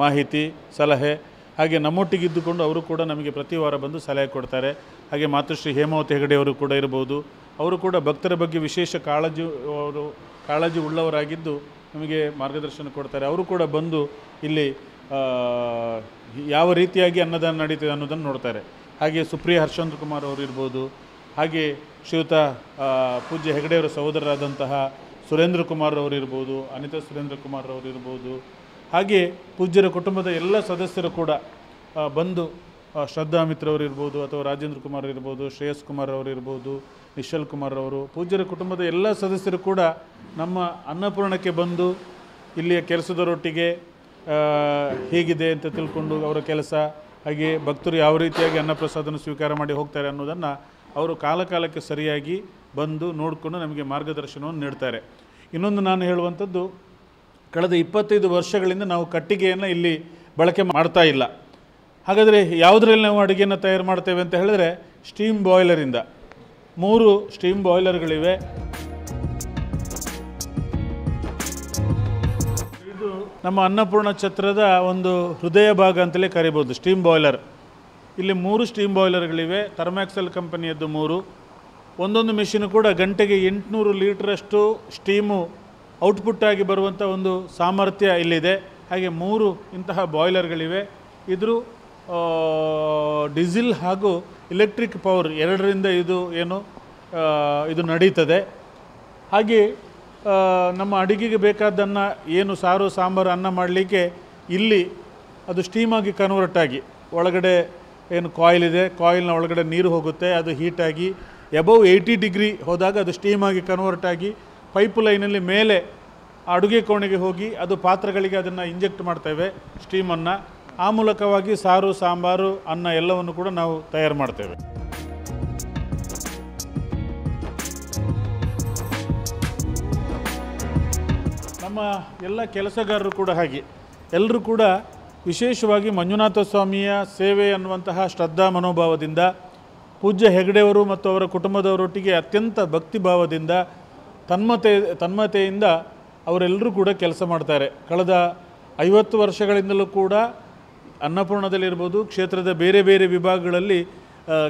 ಮಾಹಿತಿ, ಸಲಹೆ, ಹಾಗೆ ನಮ್ಮೊಟ್ಟಿಗಿದ್ದುಕೊಂಡು ಅವರು ಕೂಡ ನಮಗೆ ಪ್ರತಿ ವಾರ ಬಂದು ಸಲಹೆ ಕೊಡ್ತಾರೆ. ಹಾಗೆ ಮಾತೃಶ್ರೀ ಹೇಮಾವತಿ ಹೆಗಡೆಯವರು ಕೂಡ ಇರ್ಬೋದು, ಅವರು ಕೂಡ ಭಕ್ತರ ಬಗ್ಗೆ ವಿಶೇಷ ಕಾಳಜಿ ಉಳ್ಳವರಾಗಿದ್ದು ನಮಗೆ ಮಾರ್ಗದರ್ಶನ ಕೊಡ್ತಾರೆ. ಅವರು ಕೂಡ ಬಂದು ಇಲ್ಲಿ ಯಾವ ರೀತಿಯಾಗಿ ಅನ್ನದಾನ ನಡೀತದೆ ಅನ್ನೋದನ್ನು ನೋಡ್ತಾರೆ. ಹಾಗೆ ಸುಪ್ರಿಯ ಹರ್ಷೇಂದ್ರ ಕುಮಾರ್ ಅವರು ಇರ್ಬೋದು, ಹಾಗೆ ಶ್ರೀಯುತ ಪೂಜ್ಯ ಹೆಗಡೆಯವರ ಸಹೋದರರಾದಂತಹ ಸುರೇಂದ್ರ ಕುಮಾರ್ ಅವರು ಇರ್ಬೋದು, ಅನಿತಾ ಸುರೇಂದ್ರ ಕುಮಾರ್ ಅವರು ಇರ್ಬೋದು, ಹಾಗೆ ಪೂಜ್ಯರ ಕುಟುಂಬದ ಎಲ್ಲ ಸದಸ್ಯರು ಕೂಡ ಬಂದು ಶ್ರದ್ಧಾ ಮಿತ್ರ ಅವರು ಇರ್ಬೋದು, ಅಥವಾ ರಾಜೇಂದ್ರ ಕುಮಾರ್ ಇರ್ಬೋದು, ಶ್ರೇಯಸ್ ಕುಮಾರ್ ಅವರು ಇರ್ಬೋದು, ನಿಶ್ಚಲ್ ಕುಮಾರ್ ಅವರು, ಪೂಜ್ಯರ ಕುಟುಂಬದ ಎಲ್ಲ ಸದಸ್ಯರು ಕೂಡ ನಮ್ಮ ಅನ್ನಪೂರ್ಣಕ್ಕೆ ಬಂದು ಇಲ್ಲಿಯ ಕೆಲಸದವರೊಟ್ಟಿಗೆ ಹೇಗಿದೆ ಅಂತ ತಿಳ್ಕೊಂಡು ಅವರ ಕೆಲಸ, ಹಾಗೆ ಭಕ್ತರು ಯಾವ ರೀತಿಯಾಗಿ ಅನ್ನಪ್ರಸಾದನ ಸ್ವೀಕಾರ ಮಾಡಿ ಹೋಗ್ತಾರೆ ಅನ್ನೋದನ್ನು ಅವರು ಕಾಲಕಾಲಕ್ಕೆ ಸರಿಯಾಗಿ ಬಂದು ನೋಡಿಕೊಂಡು ನಮಗೆ ಮಾರ್ಗದರ್ಶನವನ್ನು ನೀಡ್ತಾರೆ. ಇನ್ನೊಂದು ನಾನು ಹೇಳುವಂಥದ್ದು, ಕಳೆದ 25 ವರ್ಷಗಳಿಂದ ನಾವು ಕಟ್ಟಿಗೆಯನ್ನು ಇಲ್ಲಿ ಬಳಕೆ ಮಾಡ್ತಾ ಇಲ್ಲ. ಹಾಗಾದರೆ ಯಾವುದರಲ್ಲಿ ನಾವು ಅಡುಗೆಯನ್ನು ತಯಾರು ಮಾಡ್ತೇವೆ ಅಂತ ಹೇಳಿದ್ರೆ ಸ್ಟೀಮ್ ಬಾಯ್ಲರಿಂದ 3 ಸ್ಟೀಮ್ ಬಾಯ್ಲರ್ಗಳಿವೆ. ಇದು ನಮ್ಮ ಅನ್ನಪೂರ್ಣ ಛತ್ರದ ಒಂದು ಹೃದಯ ಭಾಗ ಅಂತಲೇ ಕರಿಬೋದು, ಸ್ಟೀಮ್ ಬಾಯ್ಲರ್. ಇಲ್ಲಿ 3 ಸ್ಟೀಮ್ ಬಾಯ್ಲರ್ಗಳಿವೆ, ಥರ್ಮ್ಯಾಕ್ಸೆಲ್ ಕಂಪನಿಯದ್ದು 3. ಒಂದೊಂದು ಮೆಷಿನು ಕೂಡ ಗಂಟೆಗೆ 800 ಲೀಟ್ರಷ್ಟು ಸ್ಟೀಮು ಔಟ್ಪುಟ್ ಆಗಿ ಬರುವಂಥ ಒಂದು ಸಾಮರ್ಥ್ಯ ಇಲ್ಲಿದೆ. ಹಾಗೆ 3 ಇಂತಹ ಬಾಯ್ಲರ್ಗಳಿವೆ. ಇದ್ರ ಡೀಸೆಲ್ ಹಾಗೂ ಎಲೆಕ್ಟ್ರಿಕ್ ಪವರ್ ಎರಡರಿಂದ ಇದು ನಡೀತದೆ. ಹಾಗೆ ನಮ್ಮ ಅಡುಗೆಗೆ ಬೇಕಾದ್ದನ್ನು ಏನು ಸಾರು ಸಾಂಬಾರು ಅನ್ನ ಮಾಡಲಿಕ್ಕೆ ಇಲ್ಲಿ ಅದು ಸ್ಟೀಮಾಗಿ ಕನ್ವರ್ಟ್ ಆಗಿ ಒಳಗಡೆ ಏನು ಕಾಯಿಲ್ ಇದೆ, ಕಾಯಿಲ್ನ ಒಳಗಡೆ ನೀರು ಹೋಗುತ್ತೆ, ಅದು ಹೀಟಾಗಿ ಎಬವ್ 80 ಡಿಗ್ರಿ ಹೋದಾಗ ಅದು ಸ್ಟೀಮಾಗಿ ಕನ್ವರ್ಟ್ ಆಗಿ ಪೈಪ್ ಲೈನಲ್ಲಿ ಮೇಲೆ ಅಡುಗೆ ಕೋಣೆಗೆ ಹೋಗಿ ಅದು ಪಾತ್ರೆಗಳಿಗೆ ಅದನ್ನು ಇಂಜೆಕ್ಟ್ ಮಾಡ್ತೇವೆ ಸ್ಟೀಮನ್ನು. ಆ ಮೂಲಕವಾಗಿ ಸಾರು ಸಾಂಬಾರು ಅನ್ನ ಎಲ್ಲವನ್ನು ಕೂಡ ನಾವು ತಯಾರು ಮಾಡ್ತೇವೆ. ನಮ್ಮ ಎಲ್ಲ ಕೆಲಸಗಾರರು ಕೂಡ ಹಾಗೆ ಎಲ್ಲರೂ ಕೂಡ ವಿಶೇಷವಾಗಿ ಮಂಜುನಾಥ ಸ್ವಾಮಿಯ ಸೇವೆ ಅನ್ನುವಂತಹ ಶ್ರದ್ಧಾ ಮನೋಭಾವದಿಂದ, ಪೂಜ್ಯ ಹೆಗಡೆಯವರು ಮತ್ತು ಅವರ ಕುಟುಂಬದವರೊಟ್ಟಿಗೆ ಅತ್ಯಂತ ಭಕ್ತಿಭಾವದಿಂದ ತನ್ಮತೆಯಿಂದ ಅವರೆಲ್ಲರೂ ಕೂಡ ಕೆಲಸ ಮಾಡ್ತಾರೆ. ಕಳೆದ 50 ವರ್ಷಗಳಿಂದಲೂ ಕೂಡ ಅನ್ನಪೂರ್ಣದಲ್ಲಿರ್ಬೋದು, ಕ್ಷೇತ್ರದ ಬೇರೆ ಬೇರೆ ವಿಭಾಗಗಳಲ್ಲಿ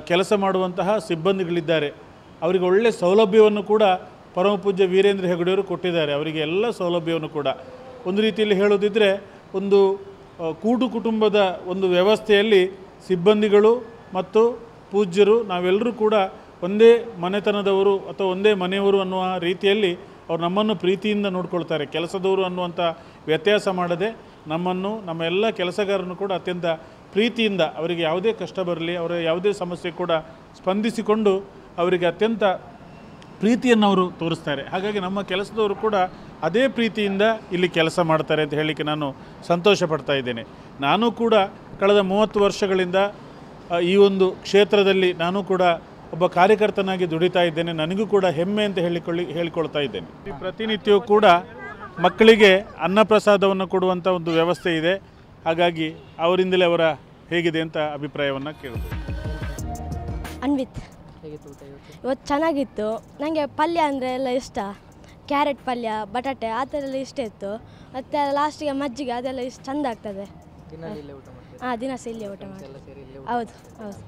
ಕೆಲಸ ಮಾಡುವಂತಹ ಸಿಬ್ಬಂದಿಗಳಿದ್ದಾರೆ. ಅವರಿಗೆ ಒಳ್ಳೆಯ ಸೌಲಭ್ಯವನ್ನು ಕೂಡ ಪರಮಪೂಜ್ಯ ವೀರೇಂದ್ರ ಹೆಗಡೆಯವರು ಕೊಟ್ಟಿದ್ದಾರೆ. ಅವರಿಗೆ ಎಲ್ಲ ಸೌಲಭ್ಯವನ್ನು ಕೂಡ ಒಂದು ರೀತಿಯಲ್ಲಿ ಹೇಳೋದಿದ್ದರೆ ಒಂದು ಕೂಡು ಕುಟುಂಬದ ಒಂದು ವ್ಯವಸ್ಥೆಯಲ್ಲಿ ಸಿಬ್ಬಂದಿಗಳು ಮತ್ತು ಪೂಜ್ಯರು ನಾವೆಲ್ಲರೂ ಕೂಡ ಒಂದೇ ಮನೆತನದವರು ಅಥವಾ ಒಂದೇ ಮನೆಯವರು ಅನ್ನುವ ರೀತಿಯಲ್ಲಿ ಅವ್ರು ನಮ್ಮನ್ನು ಪ್ರೀತಿಯಿಂದ ನೋಡ್ಕೊಳ್ತಾರೆ. ಕೆಲಸದವರು ಅನ್ನುವಂಥ ವ್ಯತ್ಯಾಸ ಮಾಡದೆ ನಮ್ಮನ್ನು, ನಮ್ಮ ಎಲ್ಲ ಕೆಲಸಗಾರರನ್ನು ಕೂಡ ಅತ್ಯಂತ ಪ್ರೀತಿಯಿಂದ ಅವರಿಗೆ ಯಾವುದೇ ಕಷ್ಟ ಬರಲಿ, ಅವರ ಯಾವುದೇ ಸಮಸ್ಯೆ ಕೂಡ ಸ್ಪಂದಿಸಿಕೊಂಡು ಅವರಿಗೆ ಅತ್ಯಂತ ಪ್ರೀತಿಯನ್ನು ಅವರು ತೋರಿಸ್ತಾರೆ. ಹಾಗಾಗಿ ನಮ್ಮ ಕೆಲಸದವರು ಕೂಡ ಅದೇ ಪ್ರೀತಿಯಿಂದ ಇಲ್ಲಿ ಕೆಲಸ ಮಾಡ್ತಾರೆ ಅಂತ ಹೇಳಲಿಕ್ಕೆ ನಾನು ಸಂತೋಷ ಪಡ್ತಾ ಇದ್ದೇನೆ. ನಾನು ಕೂಡ ಕಳೆದ 30 ವರ್ಷಗಳಿಂದ ಈ ಒಂದು ಕ್ಷೇತ್ರದಲ್ಲಿ ನಾನು ಕೂಡ ಒಬ್ಬ ಕಾರ್ಯಕರ್ತನಾಗಿ ದುಡಿತಾ ಇದ್ದೇನೆ. ನನಗೂ ಕೂಡ ಹೆಮ್ಮೆ ಅಂತ ಹೇಳಿಕೊಳ್ತಾ ಇದ್ದೇನೆ. ಪ್ರತಿನಿತ್ಯವೂ ಕೂಡ ಮಕ್ಕಳಿಗೆ ಅನ್ನಪ್ರಸಾದವನ್ನು ಕೊಡುವಂಥ ಒಂದು ವ್ಯವಸ್ಥೆ ಇದೆ. ಹಾಗಾಗಿ ಅವರಿಂದಲೇ ಅವರ ಹೇಗಿದೆ ಅಂತ ಅಭಿಪ್ರಾಯವನ್ನು ಕೇಳ್ಬೋದು. ಅನ್ವಿತ್, ಇವತ್ತು ಚೆನ್ನಾಗಿತ್ತು. ನನಗೆ ಪಲ್ಯ ಅಂದರೆ ಎಲ್ಲ ಇಷ್ಟ. ಕ್ಯಾರೆಟ್ ಪಲ್ಯ, ಬಟಾಟೆ ಆ ಥರ ಎಲ್ಲ ಇಷ್ಟ ಇತ್ತು. ಮತ್ತು ಲಾಸ್ಟಿಗೆ ಮಜ್ಜಿಗೆ ಅದೆಲ್ಲ ಇಷ್ಟ ಚೆಂದ ಆಗ್ತದೆ. ದಿನ ಸಹ ಇಲ್ಲೇ ಊಟ ಮಾಡಿ. ಹೌದು ಹೌದು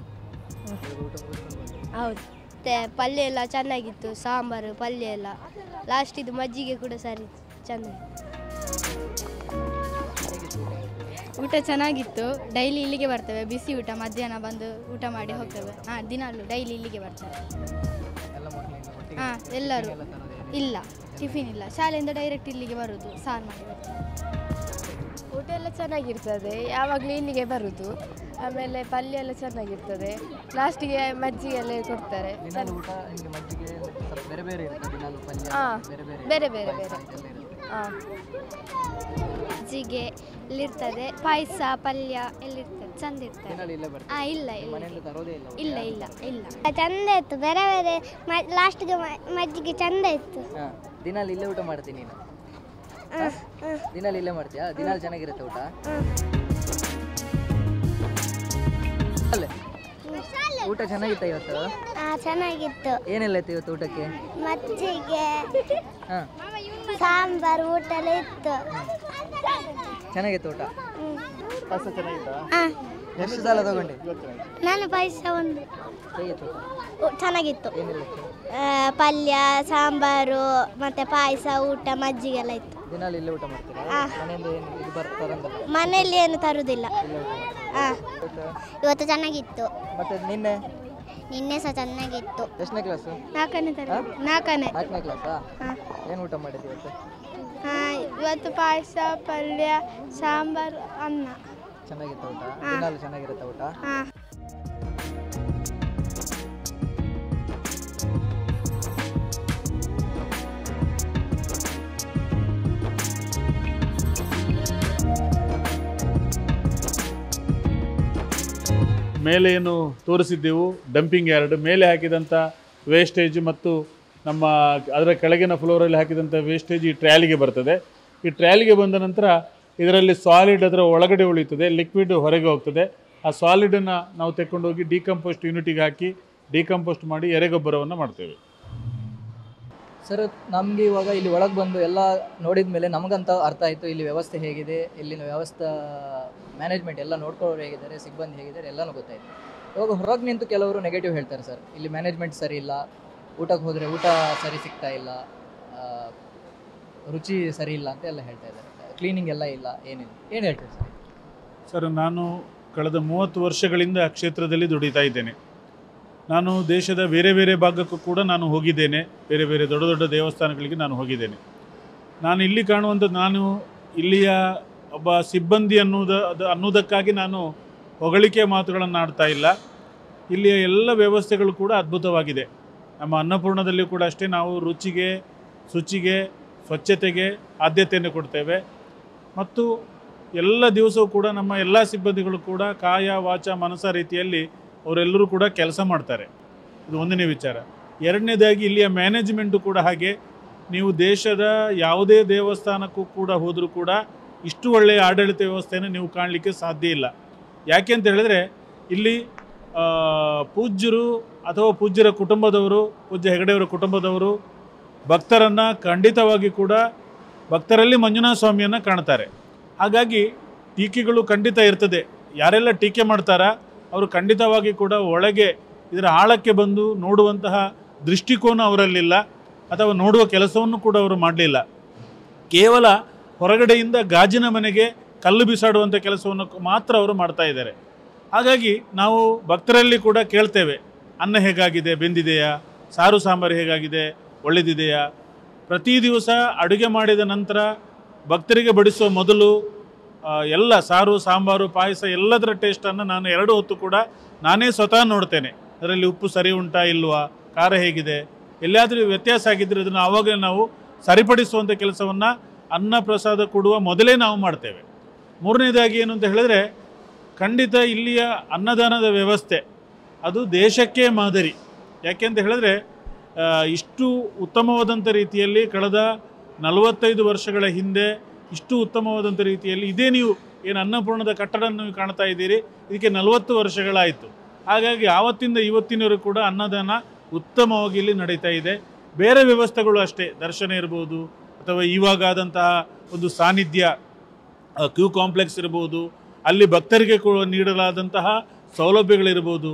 ಹೌದು. ಮತ್ತು ಪಲ್ಯ ಎಲ್ಲ ಚೆನ್ನಾಗಿತ್ತು, ಸಾಂಬಾರು ಪಲ್ಯ ಎಲ್ಲ. ಲಾಸ್ಟಿದು ಮಜ್ಜಿಗೆ ಕೂಡ ಸರಿ ಚೆಂದ. ಊಟ ಚೆನ್ನಾಗಿತ್ತು. ಡೈಲಿ ಇಲ್ಲಿಗೆ ಬರ್ತೇವೆ, ಬಿಸಿ ಊಟ ಮಧ್ಯಾಹ್ನ ಬಂದು ಊಟ ಮಾಡಿ ಹೋಗ್ತೇವೆ. ದಿನಾಲು ಡೈಲಿ ಇಲ್ಲಿಗೆ ಬರ್ತೇವೆ. ಎಲ್ಲರೂ ಇಲ್ಲ, ಟಿಫಿನ್ ಇಲ್ಲ, ಶಾಲೆಯಿಂದ ಡೈರೆಕ್ಟ್ ಇಲ್ಲಿಗೆ ಬರೋದು, ಸಾರು ಮಾಡಿ ಬರ್ತೇವೆ. ಊಟ ಎಲ್ಲ ಚೆನ್ನಾಗಿರ್ತದೆ, ಯಾವಾಗಲೂ ಇಲ್ಲಿಗೆ ಬರೋದು. ಆಮೇಲೆ ಪಲ್ಯ ಎಲ್ಲ ಚೆನ್ನಾಗಿರ್ತದೆ, ಲಾಸ್ಟಿಗೆ ಮಜ್ಜಿಗೆ ಎಲ್ಲ ಕೊಡ್ತಾರೆ. ಬೇರೆ ಬೇರೆ ಬೇರೆ ಹಾಂ, ಮಜ್ಜಿಗೆ ಇಲ್ಲಿರ್ತದೆ, ಪಾಯಸ ಪಲ್ಯ ಎಲ್ಲಿರ್ತದೆ, ಚಂದ ಇರ್ತದೆ. ಇಲ್ಲ ಇಲ್ಲ ಇಲ್ಲ ಇಲ್ಲ ಚಂದ ಇತ್ತು. ಬೇರೆ ಬೇರೆ ಲಾಸ್ಟ್ಗೆ ಮಜ್ಜಿಗೆ ಚಂದ ಇತ್ತು. ದಿನಾಲು ಇಲ್ಲೇ ಊಟ ಮಾಡ್ತೀನಿ ನೀನು? ದಿನಾಲು ಇಲ್ಲೇ ಮಾಡ್ತೀಯಾ? ದಿನಾಲು ಚೆನ್ನಾಗಿರುತ್ತೆ ಊಟ? ಊಟ ಚೆನ್ನಾಗಿತ್ತ ಇವತ್ತು? ಚೆನ್ನಾಗಿತ್ತು. ಏನೆಲ್ಲ ಇತ್ತು ಇವತ್ತು ಊಟಕ್ಕೆ? ಮಜ್ಜಿಗೆ, ಸಾಂಬಾರು, ಊಟ ಎಲ್ಲ ಇತ್ತು. ಚೆನ್ನಾಗಿತ್ತು ಊಟ? ಪಾಯಸ ಚೆನ್ನಾಗಿತ್ತಾ? ಎಷ್ಟು ಸಲ ತಗೊಂಡೆ? ನಾನು ಪಾಯಸ ಒಂದು ಚೆನ್ನಾಗಿತ್ತು. ಪಲ್ಯ, ಸಾಂಬಾರು ಮತ್ತೆ ಪಾಯಸ, ಊಟ, ಮಜ್ಜಿಗೆ ಎಲ್ಲ ಇತ್ತು. ದಿನಾಲು ಇಲ್ಲೇ ಊಟ ಮಾಡ್ತೀರಾ? ಮನೆಯಲ್ಲಿ ಏನು ತರುವುದಿಲ್ಲ. ಇವತ್ತು ಚೆನ್ನಾಗಿತ್ತು. ಮತ್ತೆ ನಿನ್ನೆ ಸಹ ಚೆನ್ನಾಗಿತ್ತು. ಎಷ್ಟನೇ ಕ್ಲಾಸು? 4ನೇ ತರಗತಿ. 4ನೇ ಕ್ಲಾಸಾ? ಏನು ಊಟ ಮಾಡಿದ್ವಿ ಇವತ್ತು? ಇವತ್ತು ಪಾಯಸ, ಪಲ್ಯ, ಸಾಂಬಾರು, ಅನ್ನ. ಚೆನ್ನಾಗಿತ್ತು ಊಟ? ದಿನಾಲು ಚೆನ್ನಾಗಿರುತ್ತೆ ಊಟ? ಮೇಲೆ ಏನು ತೋರಿಸಿದ್ದೆವು ಡಂಪಿಂಗ್ ಯಾರ್ಡ್, ಮೇಲೆ ಹಾಕಿದಂಥ ವೇಸ್ಟೇಜ್ ಮತ್ತು ನಮ್ಮ ಅದರ ಕೆಳಗಿನ ಫ್ಲೋರಲ್ಲಿ ಹಾಕಿದಂಥ ವೇಸ್ಟೇಜ್ ಈ ಟ್ರ್ಯಾಲಿಗೆ ಬರ್ತದೆ. ಈ ಟ್ರ್ಯಾಲಿಗೆ ಬಂದ ನಂತರ ಇದರಲ್ಲಿ ಸಾಲಿಡ್ ಅದರ ಒಳಗಡೆ ಉಳಿಯುತ್ತದೆ, ಲಿಕ್ವಿಡ್ ಹೊರಗೆ ಹೋಗ್ತದೆ. ಆ ಸಾಲಿಡನ್ನು ನಾವು ತೆಕ್ಕೊಂಡೋಗಿ ಡಿಕಂಪೋಸ್ಟ್ ಯೂನಿಟಿಗೆ ಹಾಕಿ ಡಿಕಂಪೋಸ್ಟ್ ಮಾಡಿ ಎರೆಗೊಬ್ಬರವನ್ನು ಮಾಡ್ತೇವೆ. ಸರ್, ನಮಗೆ ಇವಾಗ ಇಲ್ಲಿ ಒಳಗೆ ಬಂದು ಎಲ್ಲ ನೋಡಿದ ಮೇಲೆ ನಮಗಂತ ಅರ್ಥ ಆಯಿತು ಇಲ್ಲಿ ವ್ಯವಸ್ಥೆ ಹೇಗಿದೆ, ಇಲ್ಲಿನ ವ್ಯವಸ್ಥೆ ಮ್ಯಾನೇಜ್ಮೆಂಟ್ ಎಲ್ಲ ನೋಡ್ಕೊಳ್ಳೋರು ಹೇಗಿದ್ದಾರೆ, ಸಿಬ್ಬಂದಿ ಹೇಗಿದ್ದಾರೆ ಎಲ್ಲನೂ ಗೊತ್ತಾಯಿತು. ಇವಾಗ ಹೊರಗೆ ನಿಂತು ಕೆಲವರು ನೆಗೆಟಿವ್ ಹೇಳ್ತಾರೆ ಸರ್, ಇಲ್ಲಿ ಮ್ಯಾನೇಜ್ಮೆಂಟ್ ಸರಿ ಇಲ್ಲ, ಊಟಕ್ಕೆ ಹೋದರೆ ಊಟ ಸರಿ ಸಿಗ್ತಾ ಇಲ್ಲ, ರುಚಿ ಸರಿ ಇಲ್ಲ ಅಂತ ಎಲ್ಲ ಹೇಳ್ತಾ ಇದ್ದಾರೆ, ಕ್ಲೀನಿಂಗ್ ಎಲ್ಲ ಇಲ್ಲ, ಏನಿಲ್ಲ. ಏನು ಹೇಳ್ತೀರಿ ಸರ್? ಸರ್, ನಾನು ಕಳೆದ 30 ವರ್ಷಗಳಿಂದ ಆ ಕ್ಷೇತ್ರದಲ್ಲಿ ದುಡಿತಾ ಇದ್ದೇನೆ. ನಾನು ದೇಶದ ಬೇರೆ ಬೇರೆ ಭಾಗಕ್ಕೂ ಕೂಡ ನಾನು ಹೋಗಿದ್ದೇನೆ, ಬೇರೆ ಬೇರೆ ದೊಡ್ಡ ದೊಡ್ಡ ದೇವಸ್ಥಾನಗಳಿಗೆ ನಾನು ಹೋಗಿದ್ದೇನೆ. ನಾನು ಇಲ್ಲಿ ಕಾಣುವಂಥದ್ದು, ನಾನು ಇಲ್ಲಿಯ ಒಬ್ಬ ಸಿಬ್ಬಂದಿ ಅನ್ನೋದಕ್ಕಾಗಿ ನಾನು ಹೊಗಳಿಕೆ ಮಾತುಗಳನ್ನು ಆಡ್ತಾ ಇಲ್ಲ. ಇಲ್ಲಿಯ ಎಲ್ಲ ವ್ಯವಸ್ಥೆಗಳು ಕೂಡ ಅದ್ಭುತವಾಗಿದೆ. ನಮ್ಮ ಅನ್ನಪೂರ್ಣದಲ್ಲಿ ಕೂಡ ಅಷ್ಟೇ, ನಾವು ರುಚಿಗೆ, ಶುಚಿಗೆ, ಸ್ವಚ್ಛತೆಗೆ ಆದ್ಯತೆಯನ್ನು ಕೊಡ್ತೇವೆ. ಮತ್ತು ಎಲ್ಲ ದಿವಸವೂ ಕೂಡ ನಮ್ಮ ಎಲ್ಲ ಸಿಬ್ಬಂದಿಗಳು ಕೂಡ ಕಾಯ ವಾಚ ಮನಸ ರೀತಿಯಲ್ಲಿ ಅವರೆಲ್ಲರೂ ಕೂಡ ಕೆಲಸ ಮಾಡ್ತಾರೆ. ಇದು ಒಂದನೇ ವಿಚಾರ. ಎರಡನೇದಾಗಿ ಇಲ್ಲಿಯ ಮ್ಯಾನೇಜ್ಮೆಂಟು ಕೂಡ ಹಾಗೆ. ನೀವು ದೇಶದ ಯಾವುದೇ ದೇವಸ್ಥಾನಕ್ಕೂ ಕೂಡ ಹೋದರೂ ಕೂಡ ಇಷ್ಟು ಒಳ್ಳೆಯ ಆಡಳಿತ ವ್ಯವಸ್ಥೆಯನ್ನು ನೀವು ಕಾಣಲಿಕ್ಕೆ ಸಾಧ್ಯ ಇಲ್ಲ. ಯಾಕೆ ಅಂತ ಹೇಳಿದರೆ, ಇಲ್ಲಿ ಪೂಜ್ಯರು ಅಥವಾ ಪೂಜ್ಯರ ಕುಟುಂಬದವರು, ಪೂಜ್ಯ ಹೆಗಡೆಯವರ ಕುಟುಂಬದವರು ಭಕ್ತರನ್ನು ಖಂಡಿತವಾಗಿ ಕೂಡ ಭಕ್ತರಲ್ಲಿ ಮಂಜುನಾಥ ಸ್ವಾಮಿಯನ್ನು ಕಾಣ್ತಾರೆ. ಹಾಗಾಗಿ ಟೀಕೆಗಳು ಖಂಡಿತ ಇರ್ತದೆ. ಯಾರೆಲ್ಲ ಟೀಕೆ ಮಾಡ್ತಾರಾ ಅವರು ಖಂಡಿತವಾಗಿ ಕೂಡ ಒಳಗೆ ಇದರ ಆಳಕ್ಕೆ ಬಂದು ನೋಡುವಂತಹ ದೃಷ್ಟಿಕೋನ ಅವರಲ್ಲಿಲ್ಲ, ಅಥವಾ ನೋಡುವ ಕೆಲಸವನ್ನು ಕೂಡ ಅವರು ಮಾಡಲಿಲ್ಲ. ಕೇವಲ ಹೊರಗಡೆಯಿಂದ ಗಾಜಿನ ಮನೆಗೆ ಕಲ್ಲು ಬಿಸಾಡುವಂಥ ಕೆಲಸವನ್ನು ಮಾತ್ರ ಅವರು ಮಾಡ್ತಾ ಇದ್ದಾರೆ. ಹಾಗಾಗಿ ನಾವು ಭಕ್ತರಲ್ಲಿ ಕೂಡ ಕೇಳ್ತೇವೆ, ಅನ್ನ ಹೇಗಾಗಿದೆ, ಬೆಂದಿದೆಯಾ, ಸಾರು ಸಾಂಬಾರು ಹೇಗಾಗಿದೆ, ಒಳ್ಳೆದಿದೆಯಾ. ಪ್ರತಿ ದಿವಸ ಅಡುಗೆ ಮಾಡಿದ ನಂತರ ಭಕ್ತರಿಗೆ ಬಡಿಸುವ ಮೊದಲು ಎಲ್ಲ ಸಾರು ಸಾಂಬಾರು ಪಾಯಸ ಎಲ್ಲದರ ಟೇಸ್ಟನ್ನು ನಾನು 2 ಹೊತ್ತು ಕೂಡ ನಾನೇ ಸ್ವತಃ ನೋಡ್ತೇನೆ. ಅದರಲ್ಲಿ ಉಪ್ಪು ಸರಿ ಉಂಟಾ ಇಲ್ವಾ, ಖಾರ ಹೇಗಿದೆ, ಎಲ್ಲಾದರೂ ವ್ಯತ್ಯಾಸ ಆಗಿದ್ದರೆ ಅದನ್ನು ಆವಾಗಲೇ ನಾವು ಸರಿಪಡಿಸುವಂಥ ಕೆಲಸವನ್ನು ಅನ್ನ ಪ್ರಸಾದ ಕೊಡುವ ಮೊದಲೇ ನಾವು ಮಾಡ್ತೇವೆ. ಮೂರನೇದಾಗಿ ಏನು ಅಂತ ಹೇಳಿದ್ರೆ, ಖಂಡಿತ ಇಲ್ಲಿಯ ಅನ್ನದಾನದ ವ್ಯವಸ್ಥೆ ಅದು ದೇಶಕ್ಕೆ ಮಾದರಿ. ಯಾಕೆ ಅಂತ ಹೇಳಿದ್ರೆ, ಇಷ್ಟು ಉತ್ತಮವಾದಂಥ ರೀತಿಯಲ್ಲಿ ಕಳೆದ 45 ವರ್ಷಗಳ ಹಿಂದೆ ಇಷ್ಟು ಉತ್ತಮವಾದಂಥ ರೀತಿಯಲ್ಲಿ ಇದೇ ನೀವು ಏನು ಅನ್ನಪೂರ್ಣದ ಕಟ್ಟಡ ನೀವು ಕಾಣ್ತಾ ಇದ್ದೀರಿ, ಇದಕ್ಕೆ 40 ವರ್ಷಗಳಾಯಿತು. ಹಾಗಾಗಿ ಆವತ್ತಿಂದ ಇವತ್ತಿನವರೆಗೂ ಕೂಡ ಅನ್ನದಾನ ಉತ್ತಮವಾಗಿ ಇಲ್ಲಿ ನಡೀತಾ ಇದೆ. ಬೇರೆ ವ್ಯವಸ್ಥೆಗಳು ಅಷ್ಟೇ, ದರ್ಶನ ಇರ್ಬೋದು ಅಥವಾ ಇವಾಗ ಆದಂತಹ ಒಂದು ಸಾನ್ನಿಧ್ಯ ಕ್ಯೂ ಕಾಂಪ್ಲೆಕ್ಸ್ ಇರ್ಬೋದು, ಅಲ್ಲಿ ಭಕ್ತರಿಗೆ ನೀಡಲಾದಂತಹ ಸೌಲಭ್ಯಗಳಿರ್ಬೋದು,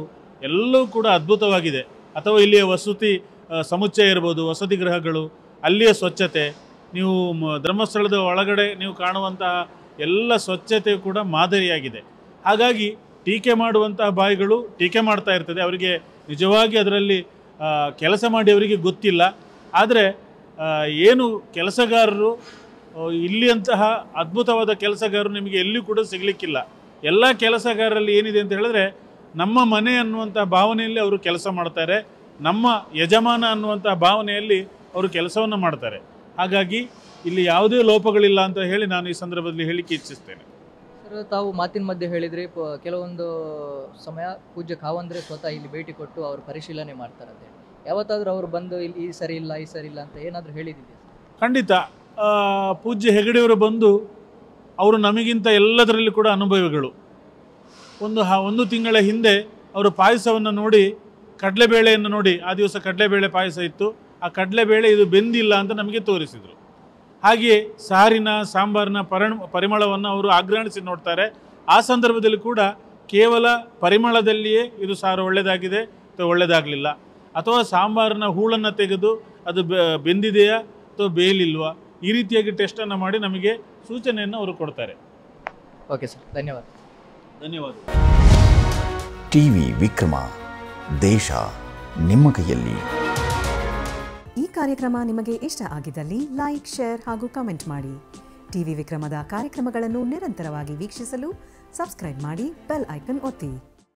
ಎಲ್ಲವೂ ಕೂಡ ಅದ್ಭುತವಾಗಿದೆ. ಅಥವಾ ಇಲ್ಲಿಯ ವಸತಿ ಸಮುಚ್ಚಯ ಇರ್ಬೋದು, ವಸತಿ ಗೃಹಗಳು, ಅಲ್ಲಿಯ ಸ್ವಚ್ಛತೆ, ನೀವು ಧರ್ಮಸ್ಥಳದ ಒಳಗಡೆ ನೀವು ಕಾಣುವಂತಹ ಎಲ್ಲ ಸ್ವಚ್ಛತೆ ಕೂಡ ಮಾದರಿಯಾಗಿದೆ. ಹಾಗಾಗಿ ಟೀಕೆ ಮಾಡುವಂತಹ ಬಾಯಿಗಳು ಟೀಕೆ ಮಾಡ್ತಾ ಇರ್ತದೆ, ಅವರಿಗೆ ನಿಜವಾಗಿ ಅದರಲ್ಲಿ ಕೆಲಸ ಮಾಡಿ ಅವರಿಗೆ ಗೊತ್ತಿಲ್ಲ. ಆದರೆ ಏನು ಕೆಲಸಗಾರರು, ಇಲ್ಲಿಯಂತಹ ಅದ್ಭುತವಾದ ಕೆಲಸಗಾರರು ನಿಮಗೆ ಎಲ್ಲಿ ಕೂಡ ಸಿಗಲಿಕ್ಕಿಲ್ಲ. ಎಲ್ಲ ಕೆಲಸಗಾರರಲ್ಲಿ ಏನಿದೆ ಅಂತ ಹೇಳಿದ್ರೆ, ನಮ್ಮ ಮನೆ ಅನ್ನುವಂಥ ಭಾವನೆಯಲ್ಲಿ ಅವರು ಕೆಲಸ ಮಾಡ್ತಾರೆ, ನಮ್ಮ ಯಜಮಾನ ಅನ್ನುವಂಥ ಭಾವನೆಯಲ್ಲಿ ಅವರು ಕೆಲಸವನ್ನು ಮಾಡ್ತಾರೆ. ಹಾಗಾಗಿ ಇಲ್ಲಿ ಯಾವುದೇ ಲೋಪಗಳಿಲ್ಲ ಅಂತ ಹೇಳಿ ನಾನು ಈ ಸಂದರ್ಭದಲ್ಲಿ ಹೇಳಿಕ್ಕೆ ಇಚ್ಛಿಸ್ತೇನೆ. ಸರ್, ತಾವು ಮಾತಿನ ಮಧ್ಯೆ ಹೇಳಿದ್ರಿ ಕೆಲವೊಂದು ಸಮಯ ಪೂಜ್ಯ ಕಾವಂದ್ರೆ ಸ್ವತಃ ಇಲ್ಲಿ ಭೇಟಿ ಕೊಟ್ಟು ಅವರು ಪರಿಶೀಲನೆ ಮಾಡ್ತಾರಂತೆ. ಯಾವತ್ತಾದರೂ ಅವರು ಬಂದು ಇಲ್ಲಿ ಈ ಸರಿ ಇಲ್ಲ ಈ ಸರಿ ಇಲ್ಲ ಅಂತ ಏನಾದರೂ ಹೇಳಿದ್ದೀವಿ? ಖಂಡಿತ ಪೂಜ್ಯ ಹೆಗಡೆಯವರು ಬಂದು ಅವರು ನಮಗಿಂತ ಎಲ್ಲದರಲ್ಲಿ ಕೂಡ ಅನುಭವಿಗಳು. ಒಂದು ತಿಂಗಳ ಹಿಂದೆ ಅವರು ಪಾಯಸವನ್ನು ನೋಡಿ, ಕಡಲೆಬೇಳೆಯನ್ನು ನೋಡಿ, ಆ ದಿವಸ ಕಡಲೆಬೇಳೆ ಪಾಯಸ ಇತ್ತು, ಆ ಕಡಲೆಬೇಳೆ ಇದು ಬೆಂದಿಲ್ಲ ಅಂತ ನಮಗೆ ತೋರಿಸಿದರು. ಹಾಗೆಯೇ ಸಾರಿನ ಸಾಂಬಾರಿನ ಪರಿಮಳವನ್ನು ಅವರು ಆಗ್ರಹಿಸಿ ನೋಡ್ತಾರೆ. ಆ ಸಂದರ್ಭದಲ್ಲಿ ಕೂಡ ಕೇವಲ ಪರಿಮಳದಲ್ಲಿಯೇ ಇದು ಸಾರು ಒಳ್ಳೆಯದಾಗಿದೆ ಅಥವಾ ಒಳ್ಳೆಯದಾಗಲಿಲ್ಲ, ಅಥವಾ ಸಾಂಬಾರಿನ ಹೂಳನ್ನು ತೆಗೆದು ಅದು ಬೆಂದಿದೆಯಾ ಅಥವಾ ಬೇಯಲಿಲ್ವಾ, ಈ ರೀತಿಯಾಗಿ ಟೆಸ್ಟನ್ನು ಮಾಡಿ ನಮಗೆ ಸೂಚನೆಯನ್ನು ಅವರು ಕೊಡ್ತಾರೆ. ಓಕೆ ಸರ್, ಧನ್ಯವಾದ. ಧನ್ಯವಾದ. ಟಿವಿ ವಿಕ್ರಮ, ದೇಶ ನಿಮ್ಮ ಕೈಯಲ್ಲಿ. ಈ ಕಾರ್ಯಕ್ರಮ ನಿಮಗೆ ಇಷ್ಟ ಆಗಿದ್ದಲ್ಲಿ ಲೈಕ್, ಶೇರ್ ಹಾಗೂ ಕಮೆಂಟ್ ಮಾಡಿ. ಟಿವಿ ವಿಕ್ರಮದ ಕಾರ್ಯಕ್ರಮಗಳನ್ನು ನಿರಂತರವಾಗಿ ವೀಕ್ಷಿಸಲು ಸಬ್ಸ್ಕ್ರೈಬ್ ಮಾಡಿ, ಬೆಲ್ ಐಕನ್ ಒತ್ತಿ.